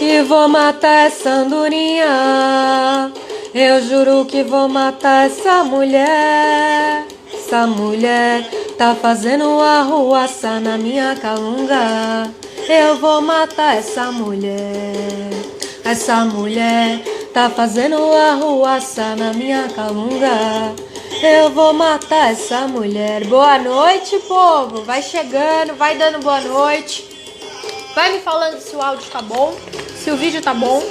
que vou matar essa andorinha. Eu juro que vou matar essa mulher. Essa mulher tá fazendo arruaça na minha calunga. Eu vou matar essa mulher. Essa mulher tá fazendo arruaça na minha calunga. Eu vou matar essa mulher. Boa noite, povo. Vai chegando, vai dando boa noite. Vai me falando se o áudio tá bom, se o vídeo tá bom.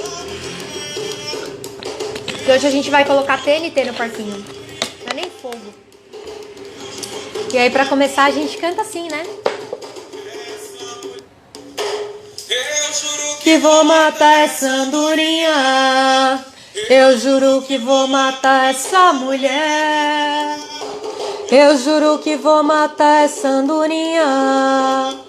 E hoje a gente vai colocar TNT no parquinho. Não é nem fogo. E aí, pra começar, a gente canta assim, né? Eu juro que vou matar essa andorinha. Eu juro que vou matar essa mulher. Eu juro que vou matar essa andorinha.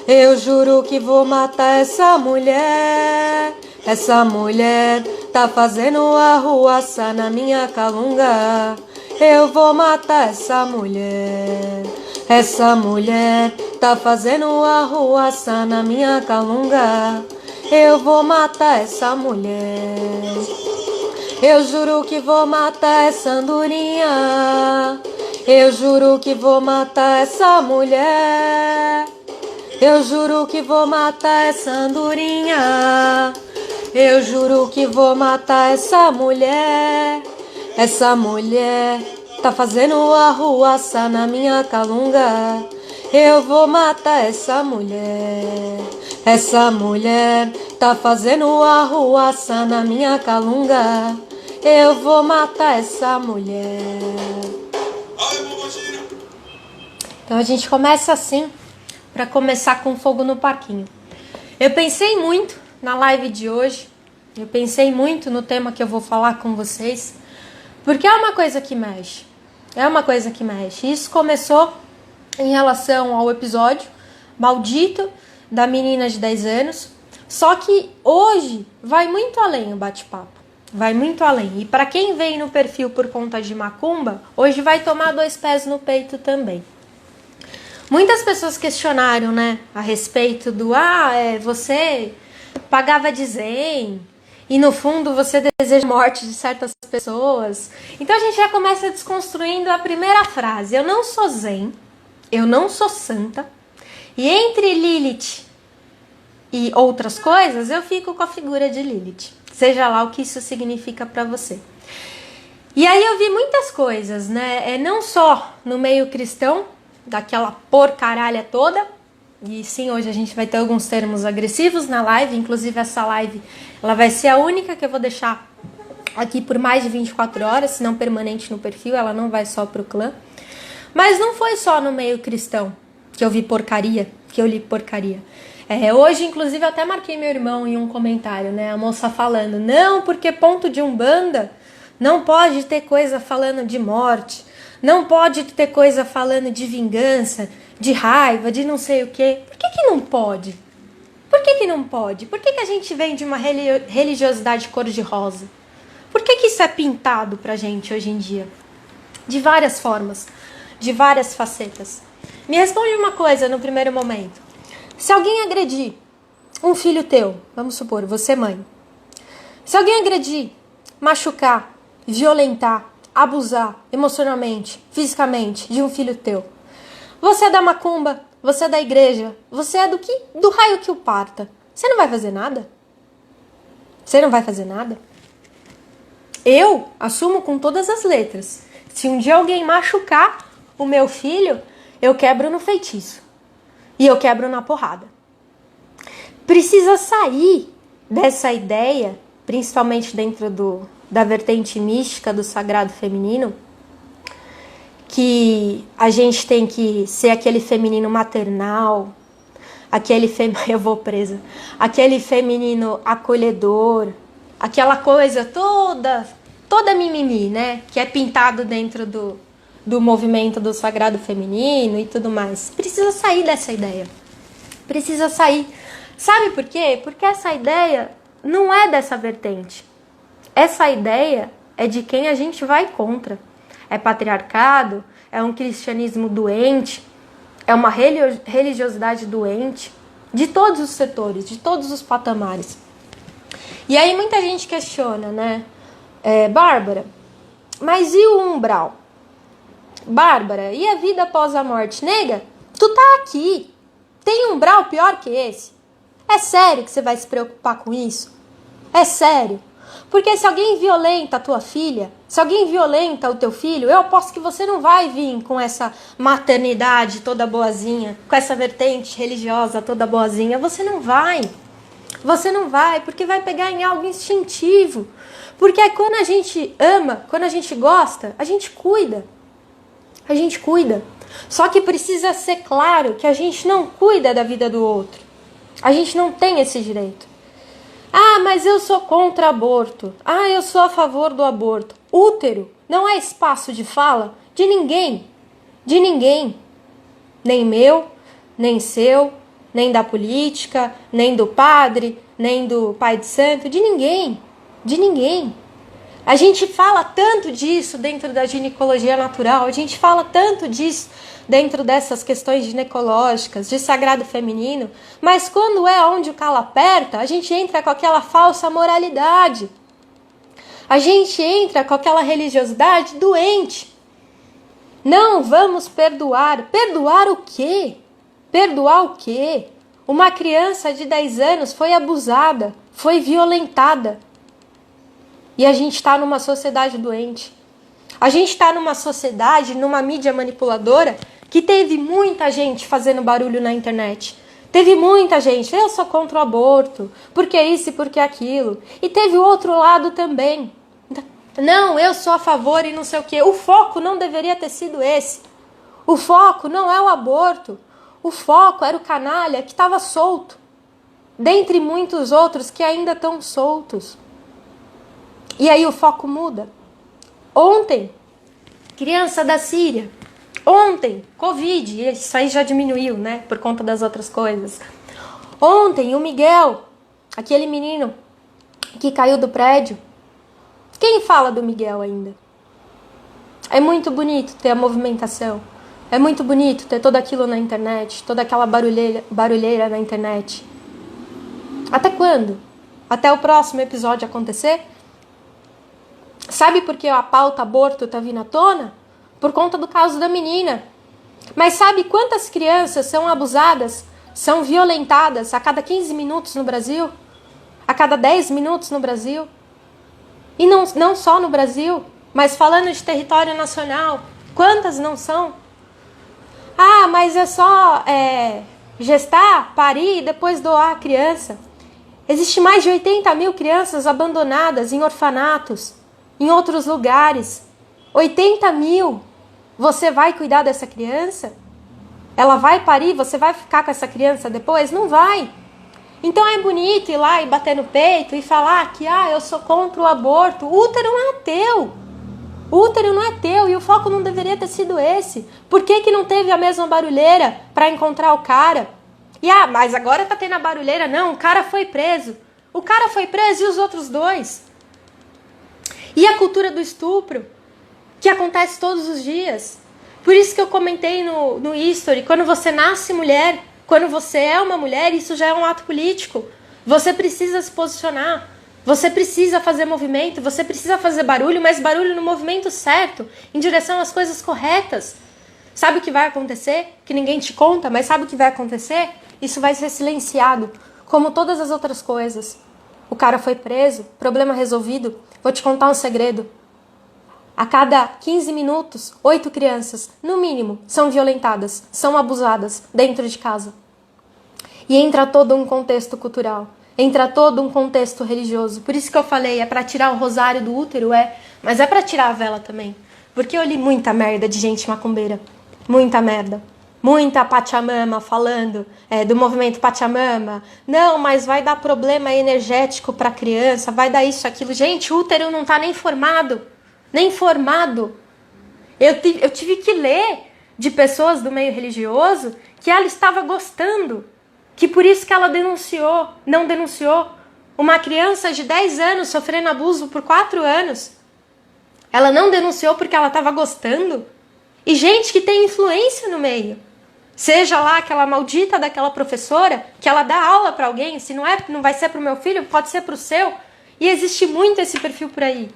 Eu juro que vou matar essa mulher. Essa mulher tá fazendo arruaça na minha calunga. Eu vou matar essa mulher. Essa mulher tá fazendo arruaça na minha calunga. Eu vou matar essa mulher. Eu juro que vou matar essa andorinha. Eu juro que vou matar essa mulher. Eu juro que vou matar essa andorinha. Eu juro que vou matar essa mulher. Essa mulher tá fazendo arruaça na minha calunga. Eu vou matar essa mulher. Essa mulher tá fazendo arruaça na minha calunga. Eu vou matar essa mulher. Então a gente começa assim, para começar com fogo no parquinho. Eu pensei muito na live de hoje. Eu pensei muito no tema que eu vou falar com vocês. Porque é uma coisa que mexe. É uma coisa que mexe. Isso começou em relação ao episódio maldito da menina de 10 anos. Só que hoje vai muito além o bate-papo. Vai muito além. E para quem vem no perfil por conta de macumba, hoje vai tomar 2 pés no peito também. Muitas pessoas questionaram, né, a respeito do você pagava de zen e no fundo você deseja a morte de certas pessoas. Então a gente já começa desconstruindo a primeira frase. Eu não sou zen, eu não sou santa, e entre Lilith e outras coisas eu fico com a figura de Lilith. Seja lá o que isso significa para você. E aí eu vi muitas coisas, né, não só no meio cristão, daquela porcaralha toda. E sim, hoje a gente vai ter alguns termos agressivos na live. Inclusive essa live, ela vai ser a única que eu vou deixar aqui por mais de 24 horas, se não permanente no perfil. Ela não vai só pro clã. Mas não foi só no meio cristão que eu vi porcaria, que eu li porcaria. Hoje, inclusive, eu até marquei meu irmão em um comentário, né? A moça falando, não, porque ponto de umbanda não pode ter coisa falando de morte. Não pode ter coisa falando de vingança, de raiva, de não sei o quê. Por que não pode? Por que não pode? Por que a gente vem de uma religiosidade cor-de-rosa? Por que isso é pintado pra gente hoje em dia? De várias formas, de várias facetas. Me responde uma coisa no primeiro momento. Se alguém agredir um filho teu, vamos supor, você mãe. Se alguém agredir, machucar, violentar, abusar emocionalmente, fisicamente de um filho teu. Você é da macumba, você é da igreja, você é do raio que o parta. Você não vai fazer nada? Você não vai fazer nada? Eu assumo com todas as letras. Se um dia alguém machucar o meu filho, eu quebro no feitiço. E eu quebro na porrada. Precisa sair dessa ideia, principalmente dentro da vertente mística do sagrado feminino, que a gente tem que ser aquele feminino maternal, eu vou presa, aquele feminino acolhedor, aquela coisa toda mimimi, né, que é pintado dentro do movimento do sagrado feminino e tudo mais. Precisa sair dessa ideia, precisa sair. Sabe por quê? Porque essa ideia não é dessa vertente. Essa ideia é de quem a gente vai contra. É patriarcado, é um cristianismo doente, é uma religiosidade doente, de todos os setores, de todos os patamares. E aí muita gente questiona, né? Bárbara, mas e o umbral? Bárbara, e a vida após a morte? Nega, tu tá aqui. Tem umbral pior que esse? É sério que você vai se preocupar com isso? É sério? Porque se alguém violenta a tua filha, se alguém violenta o teu filho, eu aposto que você não vai vir com essa maternidade toda boazinha, com essa vertente religiosa toda boazinha. Você não vai. Você não vai, porque vai pegar em algo instintivo. Porque quando a gente ama, quando a gente gosta, a gente cuida. A gente cuida. Só que precisa ser claro que a gente não cuida da vida do outro. A gente não tem esse direito. Ah, mas eu sou contra aborto. Ah, eu sou a favor do aborto. Útero não é espaço de fala de ninguém. De ninguém. Nem meu, nem seu, nem da política, nem do padre, nem do pai de santo. De ninguém. De ninguém. A gente fala tanto disso dentro da ginecologia natural, a gente fala tanto disso dentro dessas questões ginecológicas, de sagrado feminino, mas quando é onde o calo aperta, a gente entra com aquela falsa moralidade. A gente entra com aquela religiosidade doente. Não vamos perdoar. Perdoar o quê? Perdoar o quê? Uma criança de 10 anos foi abusada, foi violentada. E a gente está numa sociedade doente. A gente está numa sociedade, numa mídia manipuladora, que teve muita gente fazendo barulho na internet. Teve muita gente, eu sou contra o aborto, porque isso e porque aquilo. E teve o outro lado também. Não, eu sou a favor e não sei o quê. O foco não deveria ter sido esse. O foco não é o aborto. O foco era o canalha que estava solto. Dentre muitos outros que ainda estão soltos. E aí o foco muda. Ontem, criança da Síria. Ontem, Covid. Isso aí já diminuiu, né? Por conta das outras coisas. Ontem, o Miguel, aquele menino que caiu do prédio. Quem fala do Miguel ainda? É muito bonito ter a movimentação. É muito bonito ter tudo aquilo na internet. Toda aquela barulheira na internet. Até quando? Até o próximo episódio acontecer? Sabe por que a pauta aborto tá vindo à tona? Por conta do caso da menina. Mas sabe quantas crianças são abusadas, são violentadas a cada 15 minutos no Brasil? A cada 10 minutos no Brasil? E não só no Brasil, mas falando de território nacional. Quantas não são? Ah, mas é só gestar, parir e depois doar a criança. Existe mais de 80 mil crianças abandonadas em orfanatos, em outros lugares. 80 mil. Você vai cuidar dessa criança? Ela vai parir? Você vai ficar com essa criança depois? Não vai. Então é bonito ir lá e bater no peito e falar que eu sou contra o aborto. O útero não é teu. O útero não é teu e o foco não deveria ter sido esse. Por que não teve a mesma barulheira para encontrar o cara? E mas agora tá tendo a barulheira. Não, o cara foi preso. O cara foi preso e os outros dois? E a cultura do estupro, que acontece todos os dias. Por isso que eu comentei no history, quando você nasce mulher, quando você é uma mulher, isso já é um ato político. Você precisa se posicionar, você precisa fazer movimento, você precisa fazer barulho, mas barulho no movimento certo, em direção às coisas corretas. Sabe o que vai acontecer? Que ninguém te conta, mas sabe o que vai acontecer? Isso vai ser silenciado, como todas as outras coisas. O cara foi preso, problema resolvido. Vou te contar um segredo. A cada 15 minutos, 8 crianças, no mínimo, são violentadas, são abusadas dentro de casa. E entra todo um contexto cultural, entra todo um contexto religioso. Por isso que eu falei, é para tirar o rosário do útero, mas é para tirar a vela também. Porque eu li muita merda de gente macumbeira, muita merda. Muita Pachamama falando do movimento Pachamama. Não, mas vai dar problema energético para a criança, vai dar isso, aquilo. Gente, o útero não está nem formado. Nem formado. Eu tive que ler de pessoas do meio religioso que ela estava gostando. Que por isso que ela não denunciou. Uma criança de 10 anos sofrendo abuso por 4 anos. Ela não denunciou porque ela estava gostando. E gente que tem influência no meio. Seja lá aquela maldita daquela professora que ela dá aula para alguém, se não vai ser para o meu filho, pode ser para o seu. E existe muito esse perfil por aí.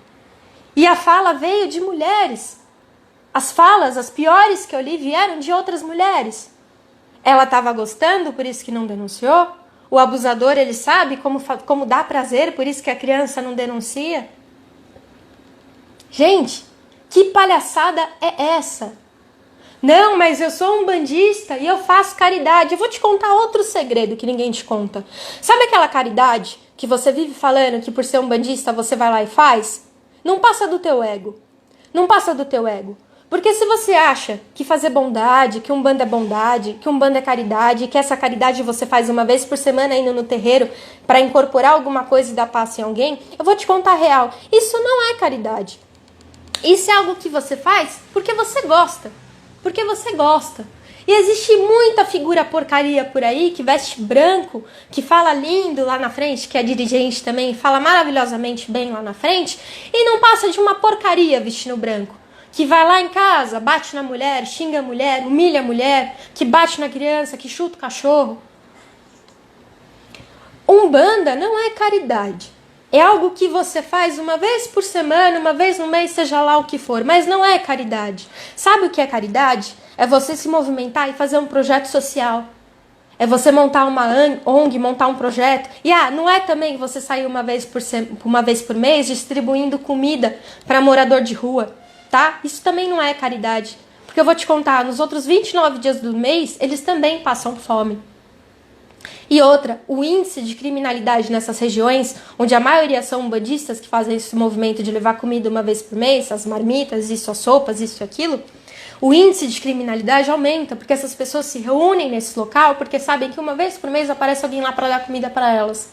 E a fala veio de mulheres. As falas, as piores que eu li, vieram de outras mulheres. Ela estava gostando, por isso que não denunciou. O abusador, ele sabe como dá prazer, por isso que a criança não denuncia. Gente, que palhaçada é essa? Não, mas eu sou um bandista e eu faço caridade. Eu vou te contar outro segredo que ninguém te conta. Sabe aquela caridade que você vive falando que por ser um bandista você vai lá e faz? Não passa do teu ego. Não passa do teu ego. Porque se você acha que fazer bondade, que Umbanda é bondade, que Umbanda é caridade, que essa caridade você faz uma vez por semana indo no terreiro para incorporar alguma coisa e dar passe em alguém, eu vou te contar a real. Isso não é caridade. Isso é algo que você faz porque você gosta. Porque você gosta. E existe muita figura porcaria por aí que veste branco, que fala lindo lá na frente, que é dirigente também, fala maravilhosamente bem lá na frente, e não passa de uma porcaria vestindo branco. Que vai lá em casa, bate na mulher, xinga a mulher, humilha a mulher, que bate na criança, que chuta o cachorro. Umbanda não é caridade. É algo que você faz uma vez por semana, uma vez no mês, seja lá o que for, mas não é caridade. Sabe o que é caridade? É você se movimentar e fazer um projeto social. É você montar uma ONG, montar um projeto. E não é também você sair uma vez por mês distribuindo comida para morador de rua. Tá? Isso também não é caridade. Porque eu vou te contar, nos outros 29 dias do mês, eles também passam fome. E outra, o índice de criminalidade nessas regiões, onde a maioria são umbandistas que fazem esse movimento de levar comida uma vez por mês, as marmitas, isso, as sopas, isso e aquilo, o índice de criminalidade aumenta, porque essas pessoas se reúnem nesse local, porque sabem que uma vez por mês aparece alguém lá para dar comida para elas.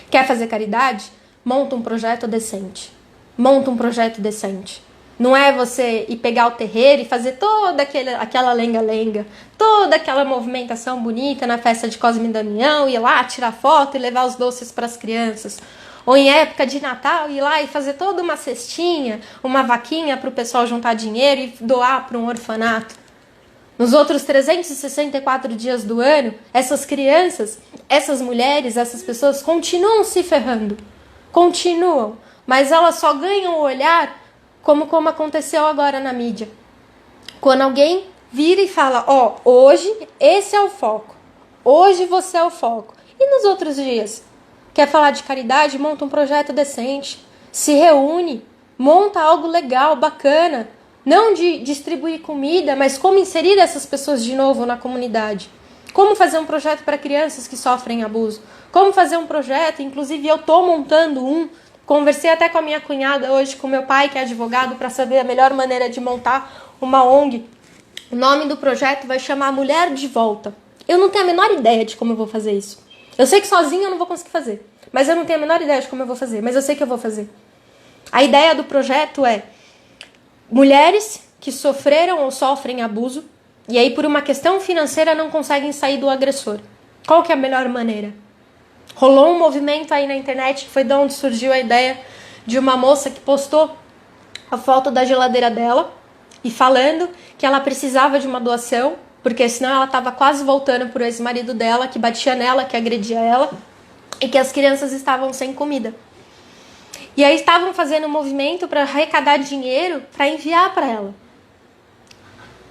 Quer fazer caridade? Monta um projeto decente. Monta um projeto decente. Não é você ir pegar o terreiro e fazer toda aquela lenga-lenga, toda aquela movimentação bonita na festa de Cosme e Damião, ir lá tirar foto e levar os doces para as crianças. Ou em época de Natal, ir lá e fazer toda uma cestinha, uma vaquinha para o pessoal juntar dinheiro e doar para um orfanato. Nos outros 364 dias do ano, essas crianças, essas mulheres, essas pessoas continuam se ferrando. Continuam. Mas elas só ganham o olhar como aconteceu agora na mídia. Quando alguém vira e fala, hoje esse é o foco. Hoje você é o foco. E nos outros dias? Quer falar de caridade? Monta um projeto decente. Se reúne. Monta algo legal, bacana. Não de distribuir comida, mas como inserir essas pessoas de novo na comunidade. Como fazer um projeto para crianças que sofrem abuso. Como fazer um projeto, inclusive eu estou montando um. Conversei até com a minha cunhada hoje, com meu pai, que é advogado, para saber a melhor maneira de montar uma ONG. O nome do projeto vai chamar Mulher de Volta. Eu não tenho a menor ideia de como eu vou fazer isso. Eu sei que sozinha eu não vou conseguir fazer. Mas eu não tenho a menor ideia de como eu vou fazer. Mas eu sei que eu vou fazer. A ideia do projeto é mulheres que sofreram ou sofrem abuso e aí por uma questão financeira não conseguem sair do agressor. Qual que é a melhor maneira? Rolou um movimento aí na internet, que foi de onde surgiu a ideia de uma moça que postou a foto da geladeira dela e falando que ela precisava de uma doação, porque senão ela estava quase voltando pro ex-marido dela, que batia nela, que agredia ela, e que as crianças estavam sem comida. E aí estavam fazendo um movimento para arrecadar dinheiro para enviar para ela.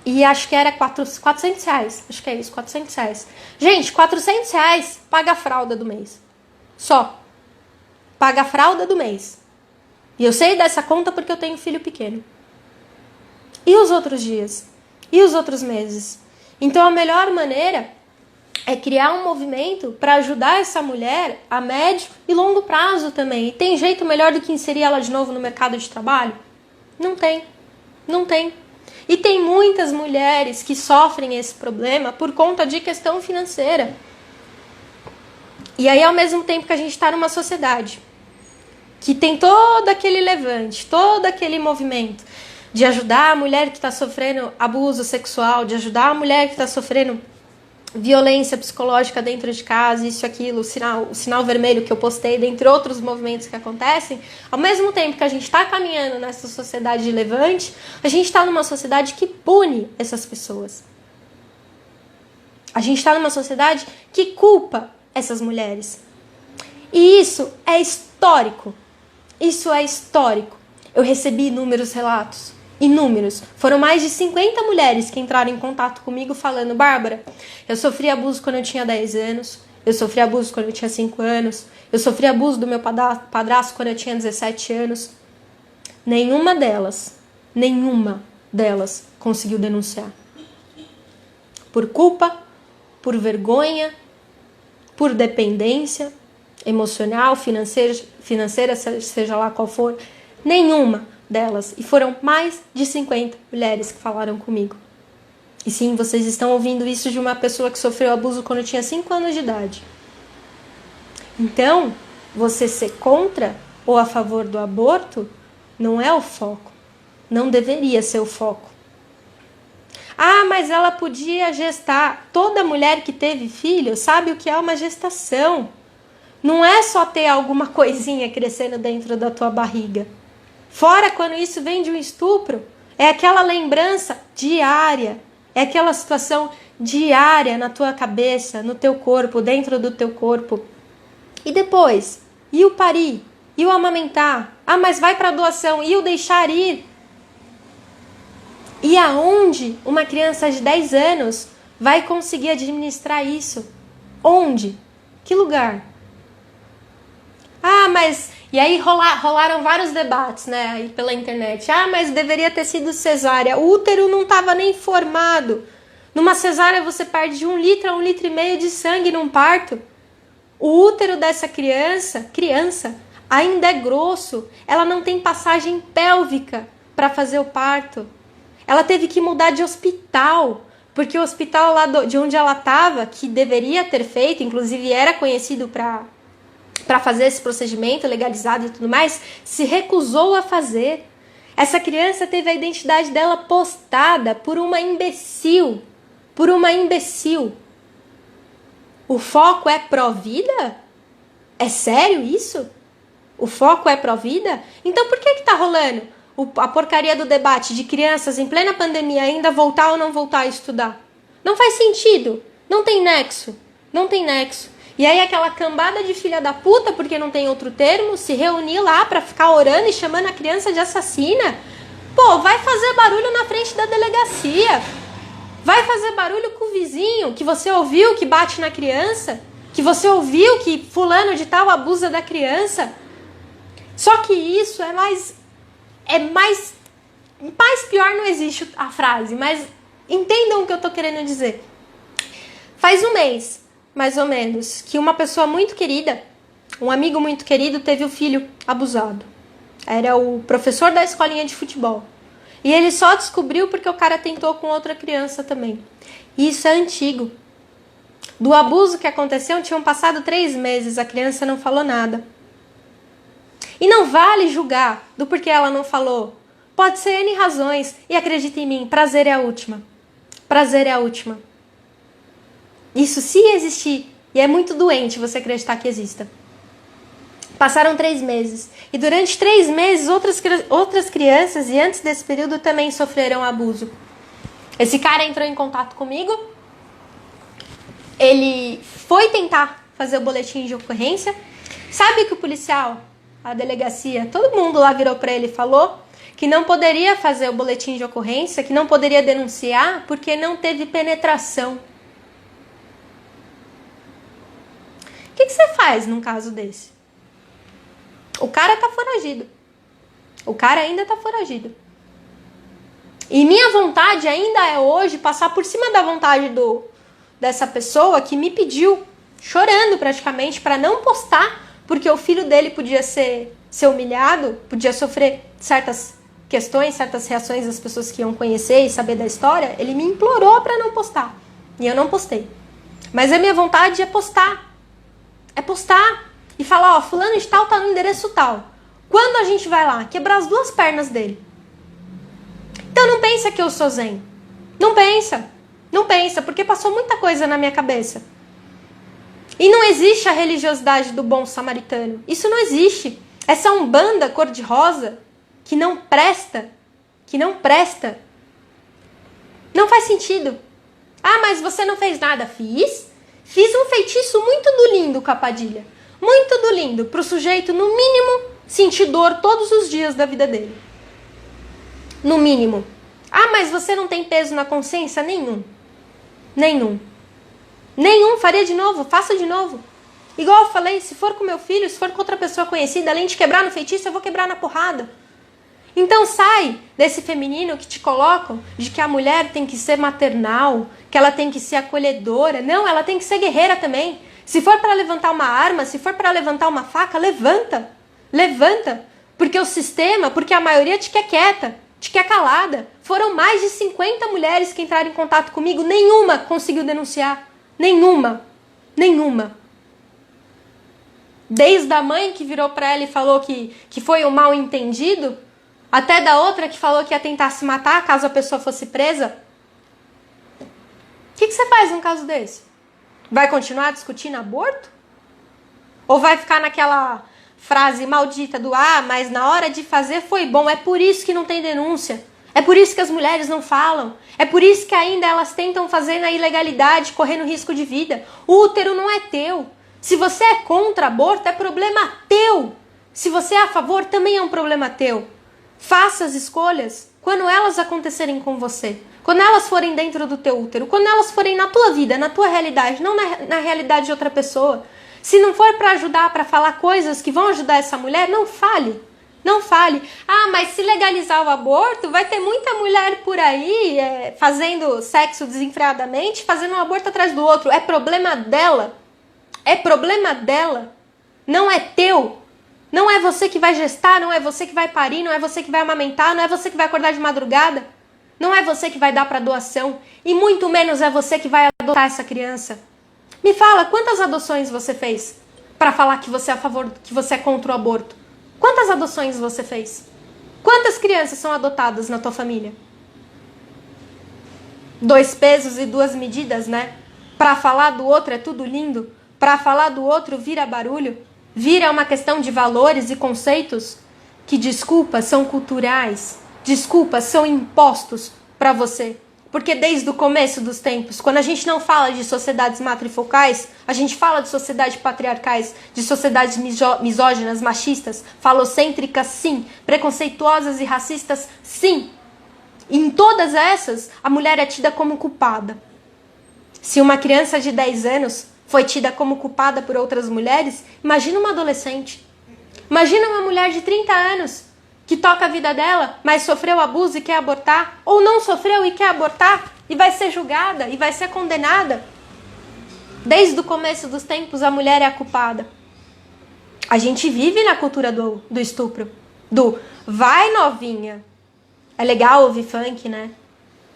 E acho que era 400 reais. Acho que é isso, 400 reais. Gente, 400 reais paga a fralda do mês. Só. Paga a fralda do mês. E eu sei dessa conta porque eu tenho filho pequeno. E os outros dias? E os outros meses? Então a melhor maneira é criar um movimento para ajudar essa mulher a médio e longo prazo também. E tem jeito melhor do que inserir ela de novo no mercado de trabalho? Não tem. Não tem. E tem muitas mulheres que sofrem esse problema por conta de questão financeira. E aí, ao mesmo tempo que a gente está numa sociedade que tem todo aquele levante, todo aquele movimento de ajudar a mulher que está sofrendo abuso sexual, de ajudar a mulher que está sofrendo violência psicológica dentro de casa, isso, aquilo, o sinal vermelho que eu postei, dentre outros movimentos que acontecem, ao mesmo tempo que a gente está caminhando nessa sociedade de levante, a gente está numa sociedade que pune essas pessoas. A gente está numa sociedade que culpa essas mulheres. E isso é histórico. Isso é histórico. Eu recebi inúmeros relatos. Inúmeros. Foram mais de 50 mulheres que entraram em contato comigo falando: Bárbara, eu sofri abuso quando eu tinha 10 anos. Eu sofri abuso quando eu tinha 5 anos. Eu sofri abuso do meu padrasto quando eu tinha 17 anos. Nenhuma delas conseguiu denunciar. Por culpa, por vergonha, por dependência emocional, financeira, seja lá qual for. Nenhuma delas. E foram mais de 50 mulheres que falaram comigo. E sim, vocês estão ouvindo isso de uma pessoa que sofreu abuso quando tinha 5 anos de idade. Então, você ser contra ou a favor do aborto não é o foco. Não deveria ser o foco. Ah, mas ela podia gestar. Toda mulher que teve filho sabe o que é uma gestação. Não é só ter alguma coisinha crescendo dentro da tua barriga. Fora quando isso vem de um estupro, é aquela lembrança diária. É aquela situação diária na tua cabeça, no teu corpo, dentro do teu corpo. E depois? E o parir? E o amamentar? Ah, mas vai para doação. E o deixar ir? E aonde uma criança de 10 anos vai conseguir administrar isso? Onde? Que lugar? Ah, mas... E aí rolaram vários debates, né, aí pela internet. Ah, mas deveria ter sido cesárea. O útero não estava nem formado. Numa cesárea você perde 1 litro a 1,5 litro de sangue num parto. O útero dessa criança ainda é grosso. Ela não tem passagem pélvica para fazer o parto. Ela teve que mudar de hospital, porque o hospital lá de onde ela estava, que deveria ter feito, inclusive era conhecido para fazer esse procedimento legalizado e tudo mais, se recusou a fazer. Essa criança teve a identidade dela postada por uma imbecil. Por uma imbecil. O foco é pró-vida? É sério isso? O foco é pró-vida? Então por que tá rolando a porcaria do debate de crianças em plena pandemia ainda voltar ou não voltar a estudar? Não faz sentido. Não tem nexo. Não tem nexo. E aí aquela cambada de filha da puta, porque não tem outro termo, se reunir lá pra ficar orando e chamando a criança de assassina. Pô, vai fazer barulho na frente da delegacia. Vai fazer barulho com o vizinho que você ouviu que bate na criança, que você ouviu que fulano de tal abusa da criança. Só que isso é mais pior, não existe a frase, mas entendam o que eu tô querendo dizer. Faz um mês, mais ou menos, que uma pessoa muito querida, um amigo muito querido, teve o filho abusado. Era o professor da escolinha de futebol. E ele só descobriu porque o cara tentou com outra criança também. E isso é antigo. Do abuso que aconteceu, tinham passado 3 meses, a criança não falou nada. E não vale julgar do porquê ela não falou. Pode ser N razões. E acredita em mim, prazer é a última. Prazer é a última. Isso se existir. E é muito doente você acreditar que exista. Passaram 3 meses. E durante 3 meses, outras crianças, e antes desse período, também sofreram abuso. Esse cara entrou em contato comigo. Ele foi tentar fazer o boletim de ocorrência. Sabe que o policial, a delegacia, todo mundo lá virou pra ele e falou que não poderia fazer o boletim de ocorrência, que não poderia denunciar, porque não teve penetração. O que você faz num caso desse? O cara tá foragido. O cara ainda tá foragido. E minha vontade ainda é hoje passar por cima da vontade dessa pessoa que me pediu, chorando praticamente, para não postar, porque o filho dele podia ser humilhado, podia sofrer certas questões, certas reações das pessoas que iam conhecer e saber da história. Ele me implorou para não postar. E eu não postei. Mas a minha vontade é postar. É postar. E falar, ó, fulano de tal tá no endereço tal. Quando a gente vai lá? Quebrar as 2 pernas dele. Então não pensa que eu sou zen. Não pensa. Não pensa, porque passou muita coisa na minha cabeça. E não existe a religiosidade do bom samaritano. Isso não existe. Essa umbanda cor-de-rosa que não presta. Que não presta. Não faz sentido. Ah, mas você não fez nada. Fiz um feitiço muito do lindo com a Padilha. muito do lindo, para o sujeito, no mínimo, sentir dor todos os dias da vida dele. No mínimo. Ah, mas você não tem peso na consciência? Nenhum. Nenhum. Nenhum. Faria de novo, faça de novo. Igual eu falei, se for com meu filho, se for com outra pessoa conhecida, além de quebrar no feitiço, eu vou quebrar na porrada. Então sai desse feminino que te colocam de que a mulher tem que ser maternal, que ela tem que ser acolhedora. Não, ela tem que ser guerreira também. Se for para levantar uma arma, se for para levantar uma faca, levanta. Levanta. Porque o sistema, porque a maioria te quer quieta, te quer calada. Foram mais de 50 mulheres que entraram em contato comigo, nenhuma conseguiu denunciar. Nenhuma. Nenhuma. Desde a mãe que virou para ela e falou que foi um mal entendido, até da outra que falou que ia tentar se matar caso a pessoa fosse presa. O que você faz num caso desse? Vai continuar discutindo aborto? Ou vai ficar naquela frase maldita do mas na hora de fazer foi bom, é por isso que não tem denúncia. É por isso que as mulheres não falam. É por isso que ainda elas tentam fazer na ilegalidade, correndo risco de vida. O útero não é teu. Se você é contra aborto, é problema teu. Se você é a favor, também é um problema teu. Faça as escolhas quando elas acontecerem com você. Quando elas forem dentro do teu útero. Quando elas forem na tua vida, na tua realidade, não na realidade de outra pessoa. Se não for para ajudar, para falar coisas que vão ajudar essa mulher, não fale. Não fale. Mas se legalizar o aborto, vai ter muita mulher por aí fazendo sexo desenfreadamente, fazendo um aborto atrás do outro. É problema dela. É problema dela. Não é teu. Não é você que vai gestar, não é você que vai parir, não é você que vai amamentar, não é você que vai acordar de madrugada. Não é você que vai dar para doação. E muito menos é você que vai adotar essa criança. Me fala, quantas adoções você fez para falar que você é a favor, que você é contra o aborto? Quantas adoções você fez? Quantas crianças são adotadas na tua família? 2 pesos e 2 medidas, né? Para falar do outro é tudo lindo. Para falar do outro vira barulho. Vira uma questão de valores e conceitos que, desculpa, são culturais. Desculpa, são impostos para você. Porque desde o começo dos tempos, quando a gente não fala de sociedades matrifocais, a gente fala de sociedades patriarcais, de sociedades misóginas, machistas, falocêntricas, sim, preconceituosas e racistas, sim. E em todas essas, a mulher é tida como culpada. Se uma criança de 10 anos foi tida como culpada por outras mulheres, imagina uma adolescente. Imagina uma mulher de 30 anos que toca a vida dela, mas sofreu abuso e quer abortar, ou não sofreu e quer abortar, e vai ser julgada, e vai ser condenada. Desde o começo dos tempos, a mulher é a culpada. A gente vive na cultura do estupro, do vai novinha. É legal ouvir funk, né?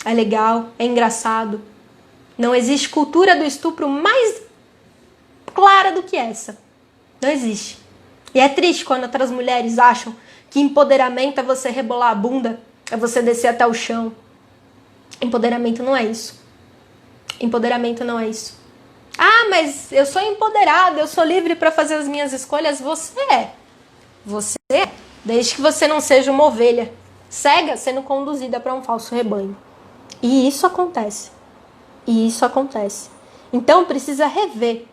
É legal, é engraçado. Não existe cultura do estupro mais clara do que essa. Não existe. E é triste quando outras mulheres acham que empoderamento é você rebolar a bunda, é você descer até o chão. Empoderamento não é isso. Empoderamento não é isso. Mas eu sou empoderada, eu sou livre para fazer as minhas escolhas. Você é. Você é. Desde que você não seja uma ovelha cega sendo conduzida para um falso rebanho. E isso acontece. E isso acontece. Então precisa rever.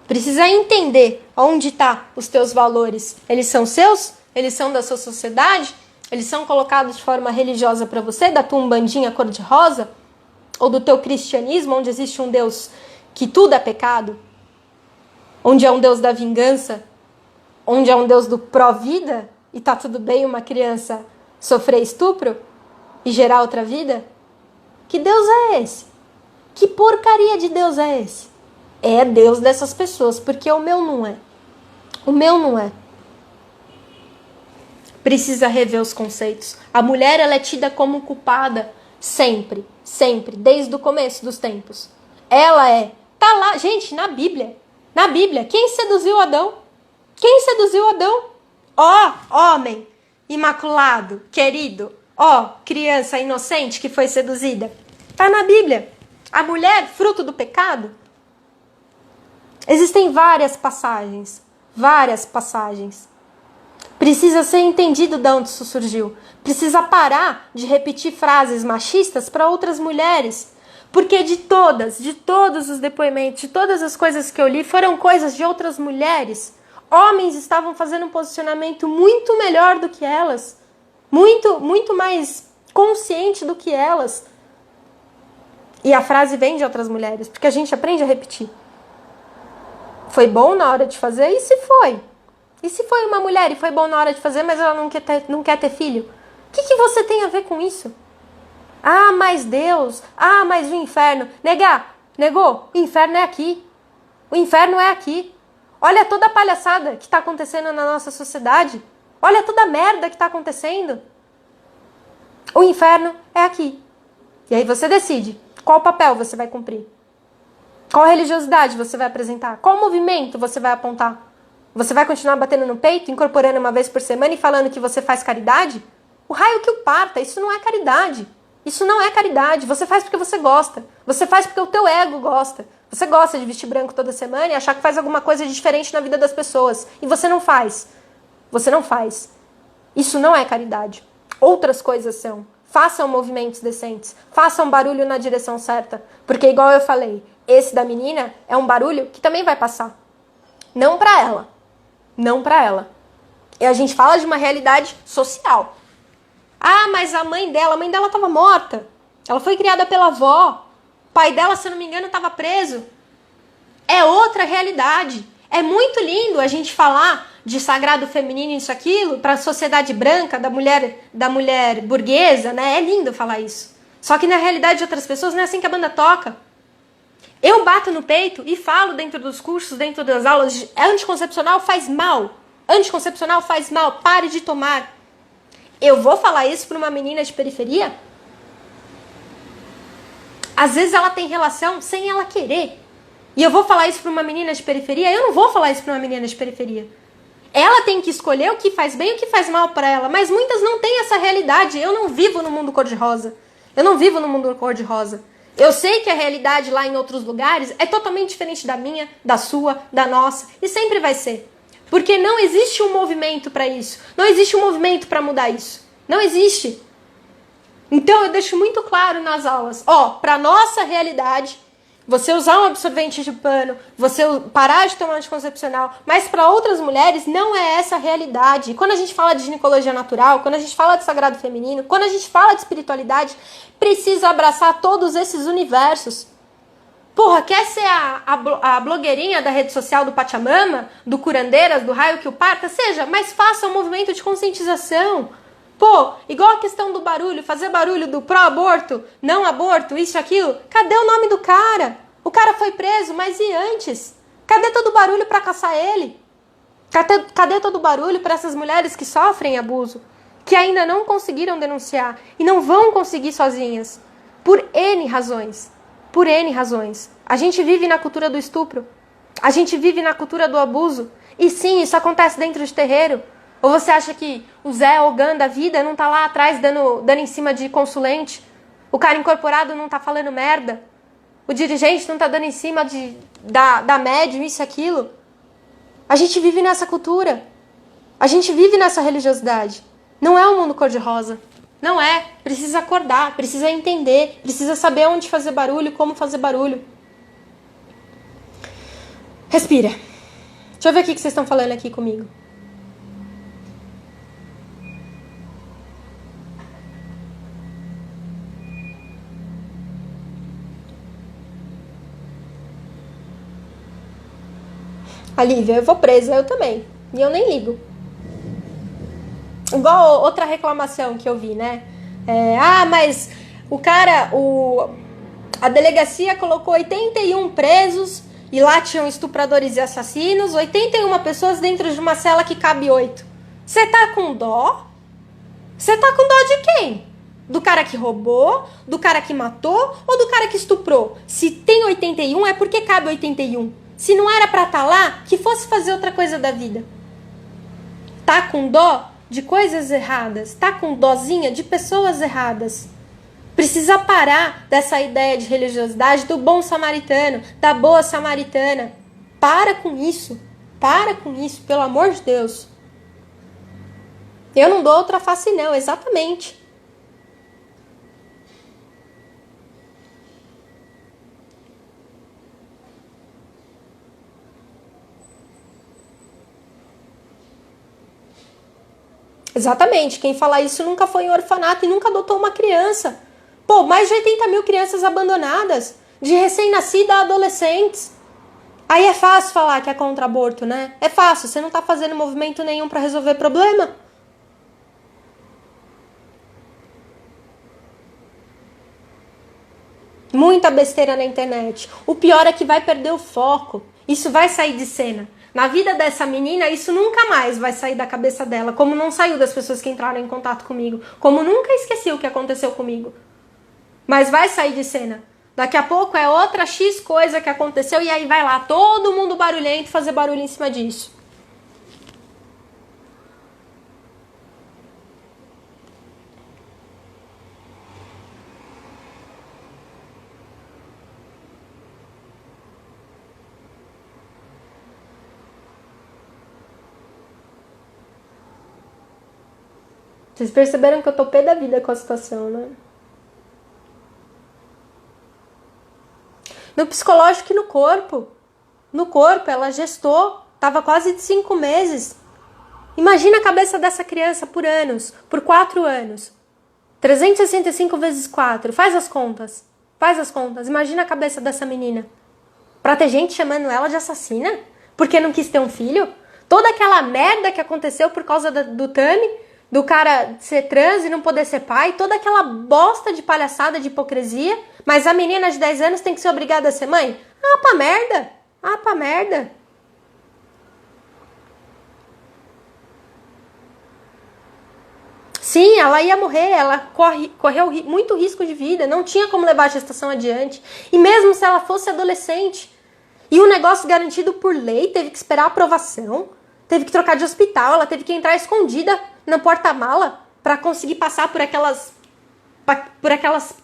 Precisa entender onde estão os teus valores. Eles são seus? Eles são da sua sociedade? Eles são colocados de forma religiosa para você, da tua umbandinha cor-de-rosa? Ou do teu cristianismo, onde existe um Deus que tudo é pecado? Onde é um Deus da vingança? Onde é um Deus do pró-vida? E tá tudo bem uma criança sofrer estupro e gerar outra vida? Que Deus é esse? Que porcaria de Deus é esse? É Deus dessas pessoas, porque o meu não é. O meu não é. Precisa rever os conceitos. A mulher, ela é tida como culpada sempre, sempre, desde o começo dos tempos. Ela é. Tá lá, gente, na Bíblia. Na Bíblia, quem seduziu Adão? Quem seduziu Adão? Homem imaculado, querido. Criança inocente que foi seduzida. Tá na Bíblia. A mulher, fruto do pecado. Existem várias passagens. Várias passagens. Precisa ser entendido de onde isso surgiu. Precisa parar de repetir frases machistas para outras mulheres. Porque de todos os depoimentos, de todas as coisas que eu li, foram coisas de outras mulheres. Homens estavam fazendo um posicionamento muito melhor do que elas. Muito mais consciente do que elas. E a frase vem de outras mulheres, porque a gente aprende a repetir. Foi bom na hora de fazer? E se foi? E se foi uma mulher e foi bom na hora de fazer, mas ela não quer ter filho? O que você tem a ver com isso? Ah, mas Deus. Ah, mas o inferno. Negou? O inferno é aqui. O inferno é aqui. Olha toda a palhaçada que está acontecendo na nossa sociedade. Olha toda a merda que está acontecendo. O inferno é aqui. E aí você decide qual papel você vai cumprir. Qual religiosidade você vai apresentar? Qual movimento você vai apontar? Você vai continuar batendo no peito, incorporando uma vez por semana e falando que você faz caridade? O raio que o parta, isso não é caridade. Isso não é caridade. Você faz porque você gosta. Você faz porque o teu ego gosta. Você gosta de vestir branco toda semana e achar que faz alguma coisa de diferente na vida das pessoas. E você não faz. Você não faz. Isso não é caridade. Outras coisas são. Façam movimentos decentes. Façam barulho na direção certa. Porque, igual eu falei, esse da menina é um barulho que também vai passar. Não pra ela. Não pra ela. E a gente fala de uma realidade social. Ah, mas a mãe dela estava morta. Ela foi criada pela avó. O pai dela, se eu não me engano, estava preso. É outra realidade. É muito lindo a gente falar de sagrado feminino, isso, aquilo, para a sociedade branca, da mulher burguesa, né? É lindo falar isso. Só que na realidade de outras pessoas não é assim que a banda toca. Eu bato no peito e falo dentro dos cursos, dentro das aulas, anticoncepcional faz mal. Anticoncepcional faz mal, pare de tomar. Eu vou falar isso para uma menina de periferia? Às vezes ela tem relação sem ela querer. E eu vou falar isso para uma menina de periferia? Eu não vou falar isso para uma menina de periferia. Ela tem que escolher o que faz bem e o que faz mal para ela. Mas muitas não têm essa realidade. Eu não vivo no mundo cor-de-rosa. Eu não vivo no mundo cor-de-rosa. Eu sei que a realidade lá em outros lugares é totalmente diferente da minha, da sua, da nossa. E sempre vai ser. Porque não existe um movimento para isso. Não existe um movimento para mudar isso. Não existe. Então eu deixo muito claro nas aulas. Para nossa realidade, você usar um absorvente de pano, você parar de tomar anticoncepcional, mas para outras mulheres não é essa a realidade. E quando a gente fala de ginecologia natural, quando a gente fala de sagrado feminino, quando a gente fala de espiritualidade, precisa abraçar todos esses universos. Porra, quer ser a blogueirinha da rede social do Pachamama, do Curandeiras, do Raio que o Parta? Seja, mas faça um movimento de conscientização. Pô, igual a questão do barulho, fazer barulho do pró-aborto, não aborto, isso, aquilo. Cadê o nome do cara? O cara foi preso, mas e antes? Cadê todo o barulho pra caçar ele? Cadê todo o barulho para essas mulheres que sofrem abuso? Que ainda não conseguiram denunciar e não vão conseguir sozinhas. Por N razões. Por N razões. A gente vive na cultura do estupro. A gente vive na cultura do abuso. E sim, isso acontece dentro de terreiro. Ou você acha que o Zé Ogan da vida não tá lá atrás dando em cima de consulente? O cara incorporado não tá falando merda? O dirigente não tá dando em cima da médium, isso e aquilo? A gente vive nessa cultura. A gente vive nessa religiosidade. Não é um mundo cor-de-rosa. Não é. Precisa acordar, precisa entender, precisa saber onde fazer barulho, como fazer barulho. Respira. Deixa eu ver o que vocês estão falando aqui comigo. A Lívia, eu vou presa, eu também. E eu nem ligo. Igual outra reclamação que eu vi, né? Mas o cara, a delegacia colocou 81 presos e lá tinham estupradores e assassinos, 81 pessoas dentro de uma cela que cabe 8. Você tá com dó? Você tá com dó de quem? Do cara que roubou, do cara que matou ou do cara que estuprou? Se tem 81 é porque cabe 81. Se não era pra estar lá, que fosse fazer outra coisa da vida. Tá com dó de coisas erradas, tá com dózinha de pessoas erradas. Precisa parar dessa ideia de religiosidade do bom samaritano, da boa samaritana. Para com isso, pelo amor de Deus. Eu não dou outra face não, exatamente. Exatamente, quem fala isso nunca foi em orfanato e nunca adotou uma criança. Pô, mais de 80 mil crianças abandonadas, de recém-nascida a adolescentes. Aí é fácil falar que é contra aborto, né? É fácil, você não tá fazendo movimento nenhum para resolver problema. Muita besteira na internet. O pior é que vai perder o foco. Isso vai sair de cena. Na vida dessa menina, isso nunca mais vai sair da cabeça dela. Como não saiu das pessoas que entraram em contato comigo. Como nunca esqueci o que aconteceu comigo. Mas vai sair de cena. Daqui a pouco é outra X coisa que aconteceu e aí vai lá todo mundo barulhento fazer barulho em cima disso. Vocês perceberam que eu tô pé da vida com a situação, né? No psicológico e no corpo. No corpo, ela gestou, tava quase de 5 meses. Imagina a cabeça dessa criança por anos, por 4 anos. 365 vezes 4, faz as contas. Faz as contas, imagina a cabeça dessa menina. Pra ter gente chamando ela de assassina? Porque não quis ter um filho? Toda aquela merda que aconteceu por causa do Tami, do cara ser trans e não poder ser pai, toda aquela bosta de palhaçada, de hipocrisia, mas a menina de 10 anos tem que ser obrigada a ser mãe? Ah, pra merda! Ah, pra merda! Sim, ela ia morrer, ela correu muito risco de vida, não tinha como levar a gestação adiante. E mesmo se ela fosse adolescente, e o negócio garantido por lei, teve que esperar a aprovação, teve que trocar de hospital, ela teve que entrar escondida no porta-mala para conseguir passar por aquelas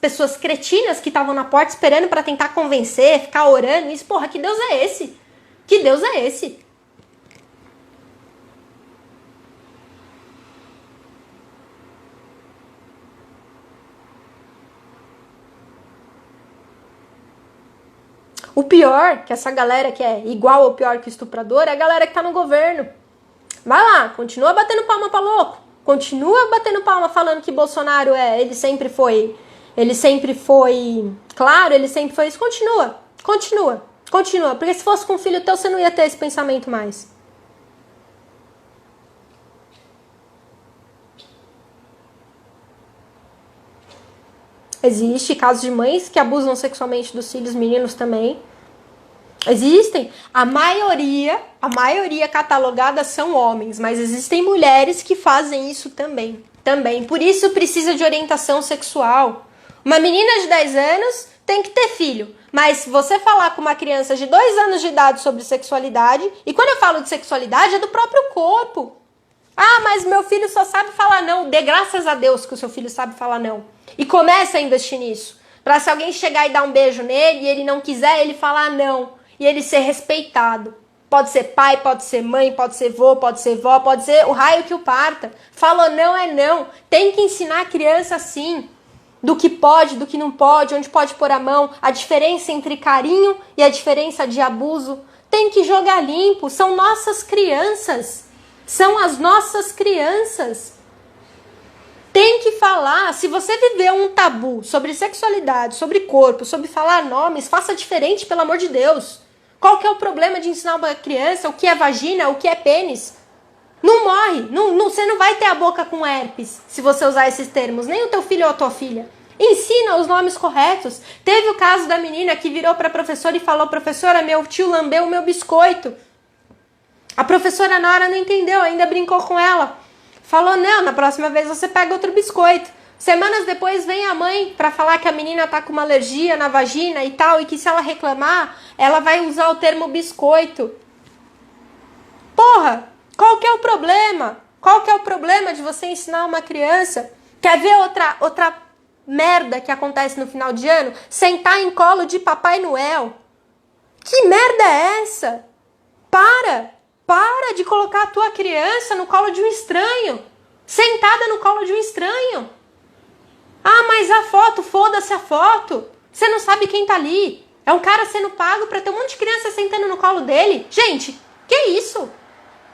pessoas cretinas que estavam na porta esperando para tentar convencer, ficar orando. Isso, porra, que Deus é esse? Que Deus é esse? O pior, que essa galera que é igual ou pior que o estuprador, é a galera que tá no governo. Vai lá, continua batendo palma pra louco. Continua batendo palma falando que Bolsonaro ele sempre foi, claro, ele sempre foi isso. Continua. Porque se fosse com um filho teu, você não ia ter esse pensamento mais. Existe casos de mães que abusam sexualmente dos filhos, meninos também. Existem. A maioria catalogada são homens, mas existem mulheres que fazem isso também. Por isso precisa de orientação sexual. Uma menina de 10 anos tem que ter filho. Mas se você falar com uma criança de 2 anos de idade sobre sexualidade, e quando eu falo de sexualidade é do próprio corpo. Ah, mas meu filho só sabe falar não. Dê graças a Deus que o seu filho sabe falar não. E comece a investir nisso. Pra se alguém chegar e dar um beijo nele e ele não quiser, ele falar não. E ele ser respeitado. Pode ser pai, pode ser mãe, pode ser vô, pode ser vó, pode ser o raio que o parta. Falou não é não. Tem que ensinar a criança assim. Do que pode, do que não pode, onde pode pôr a mão. A diferença entre carinho e a diferença de abuso. Tem que jogar limpo. São nossas crianças. São as nossas crianças. Tem que falar. Se você viveu um tabu sobre sexualidade, sobre corpo, sobre falar nomes, faça diferente, pelo amor de Deus. Qual que é o problema de ensinar uma criança o que é vagina, o que é pênis? Não morre. Você não vai ter a boca com herpes se você usar esses termos. Nem o teu filho ou a tua filha. Ensina os nomes corretos. Teve o caso da menina que virou para a professora e falou: professora, meu tio lambeu o meu biscoito. A professora na hora não entendeu, ainda brincou com ela. Falou, não, na próxima vez você pega outro biscoito. Semanas depois vem a mãe pra falar que a menina tá com uma alergia na vagina e tal, e que se ela reclamar, ela vai usar o termo biscoito. Porra, qual que é o problema? Qual que é o problema de você ensinar uma criança? Quer ver outra merda que acontece no final de ano? Sentar em colo de Papai Noel. Que merda é essa? Para de colocar a tua criança no colo de um estranho. Sentada no colo de um estranho. Ah, mas a foto, foda-se a foto. Você não sabe quem tá ali. É um cara sendo pago pra ter um monte de criança sentando no colo dele. Gente, que isso?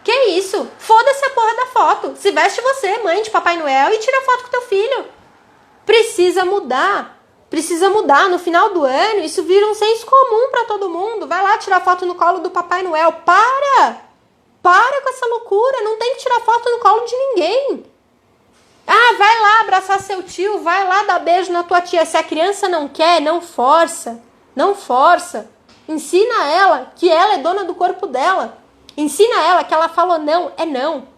Que isso? isso. Foda-se a porra da foto. Se veste você, mãe de Papai Noel, e tira foto com teu filho. Precisa mudar. Precisa mudar. No final do ano, isso vira um senso comum pra todo mundo. Vai lá tirar foto no colo do Papai Noel. Para com essa loucura. Não tem que tirar foto no colo de ninguém. Ah, vai lá abraçar seu tio. Vai lá dar beijo na tua tia. Se a criança não quer, não força. Não força. Ensina ela que ela é dona do corpo dela. Ensina ela que ela falou não, é não.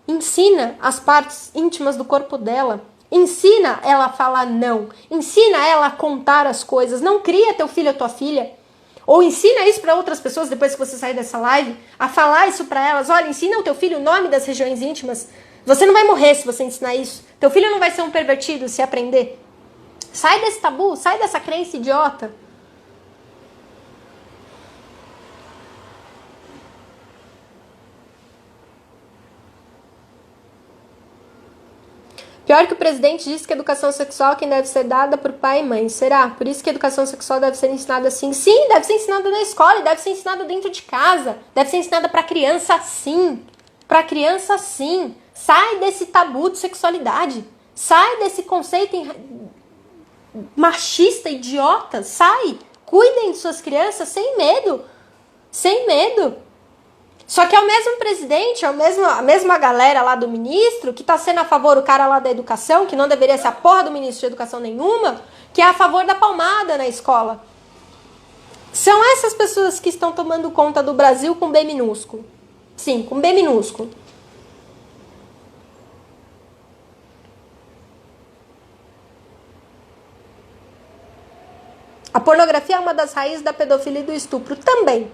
Ensina as partes íntimas do corpo dela. Ensina ela a falar não. Ensina ela a contar as coisas. Não cria teu filho ou tua filha. Ou ensina isso para outras pessoas depois que você sair dessa live. A falar isso para elas. Olha, ensina o teu filho o nome das regiões íntimas. Você não vai morrer se você ensinar isso. Teu filho não vai ser um pervertido se aprender. Sai desse tabu, sai dessa crença idiota. Pior que o presidente disse que a educação sexual é quem deve ser dada por pai e mãe. Será? Por isso que a educação sexual deve ser ensinada assim? Sim, deve ser ensinada na escola e deve ser ensinada dentro de casa. Deve ser ensinada pra criança sim. Pra criança sim. Sai desse tabu de sexualidade. Sai desse conceito machista, idiota. Sai. Cuidem de suas crianças sem medo. Sem medo. Só que é o mesmo presidente, é a mesma galera lá do ministro, que tá sendo a favor, o cara lá da educação, que não deveria ser a porra do ministro de educação nenhuma, que é a favor da palmada na escola. São essas pessoas que estão tomando conta do Brasil com B minúsculo. Sim, com B minúsculo. A pornografia é uma das raízes da pedofilia e do estupro também.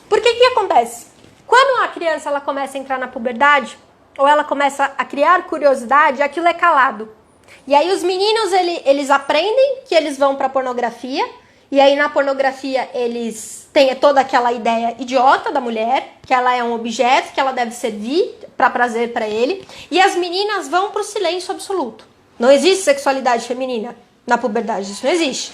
Porque o que acontece? Quando a criança ela começa a entrar na puberdade, ou ela começa a criar curiosidade, aquilo é calado. E aí os meninos, eles aprendem que eles vão pra pornografia, e aí na pornografia eles têm toda aquela ideia idiota da mulher, que ela é um objeto, que ela deve servir pra prazer pra ele, e as meninas vão pro silêncio absoluto. Não existe sexualidade feminina na puberdade, isso não existe.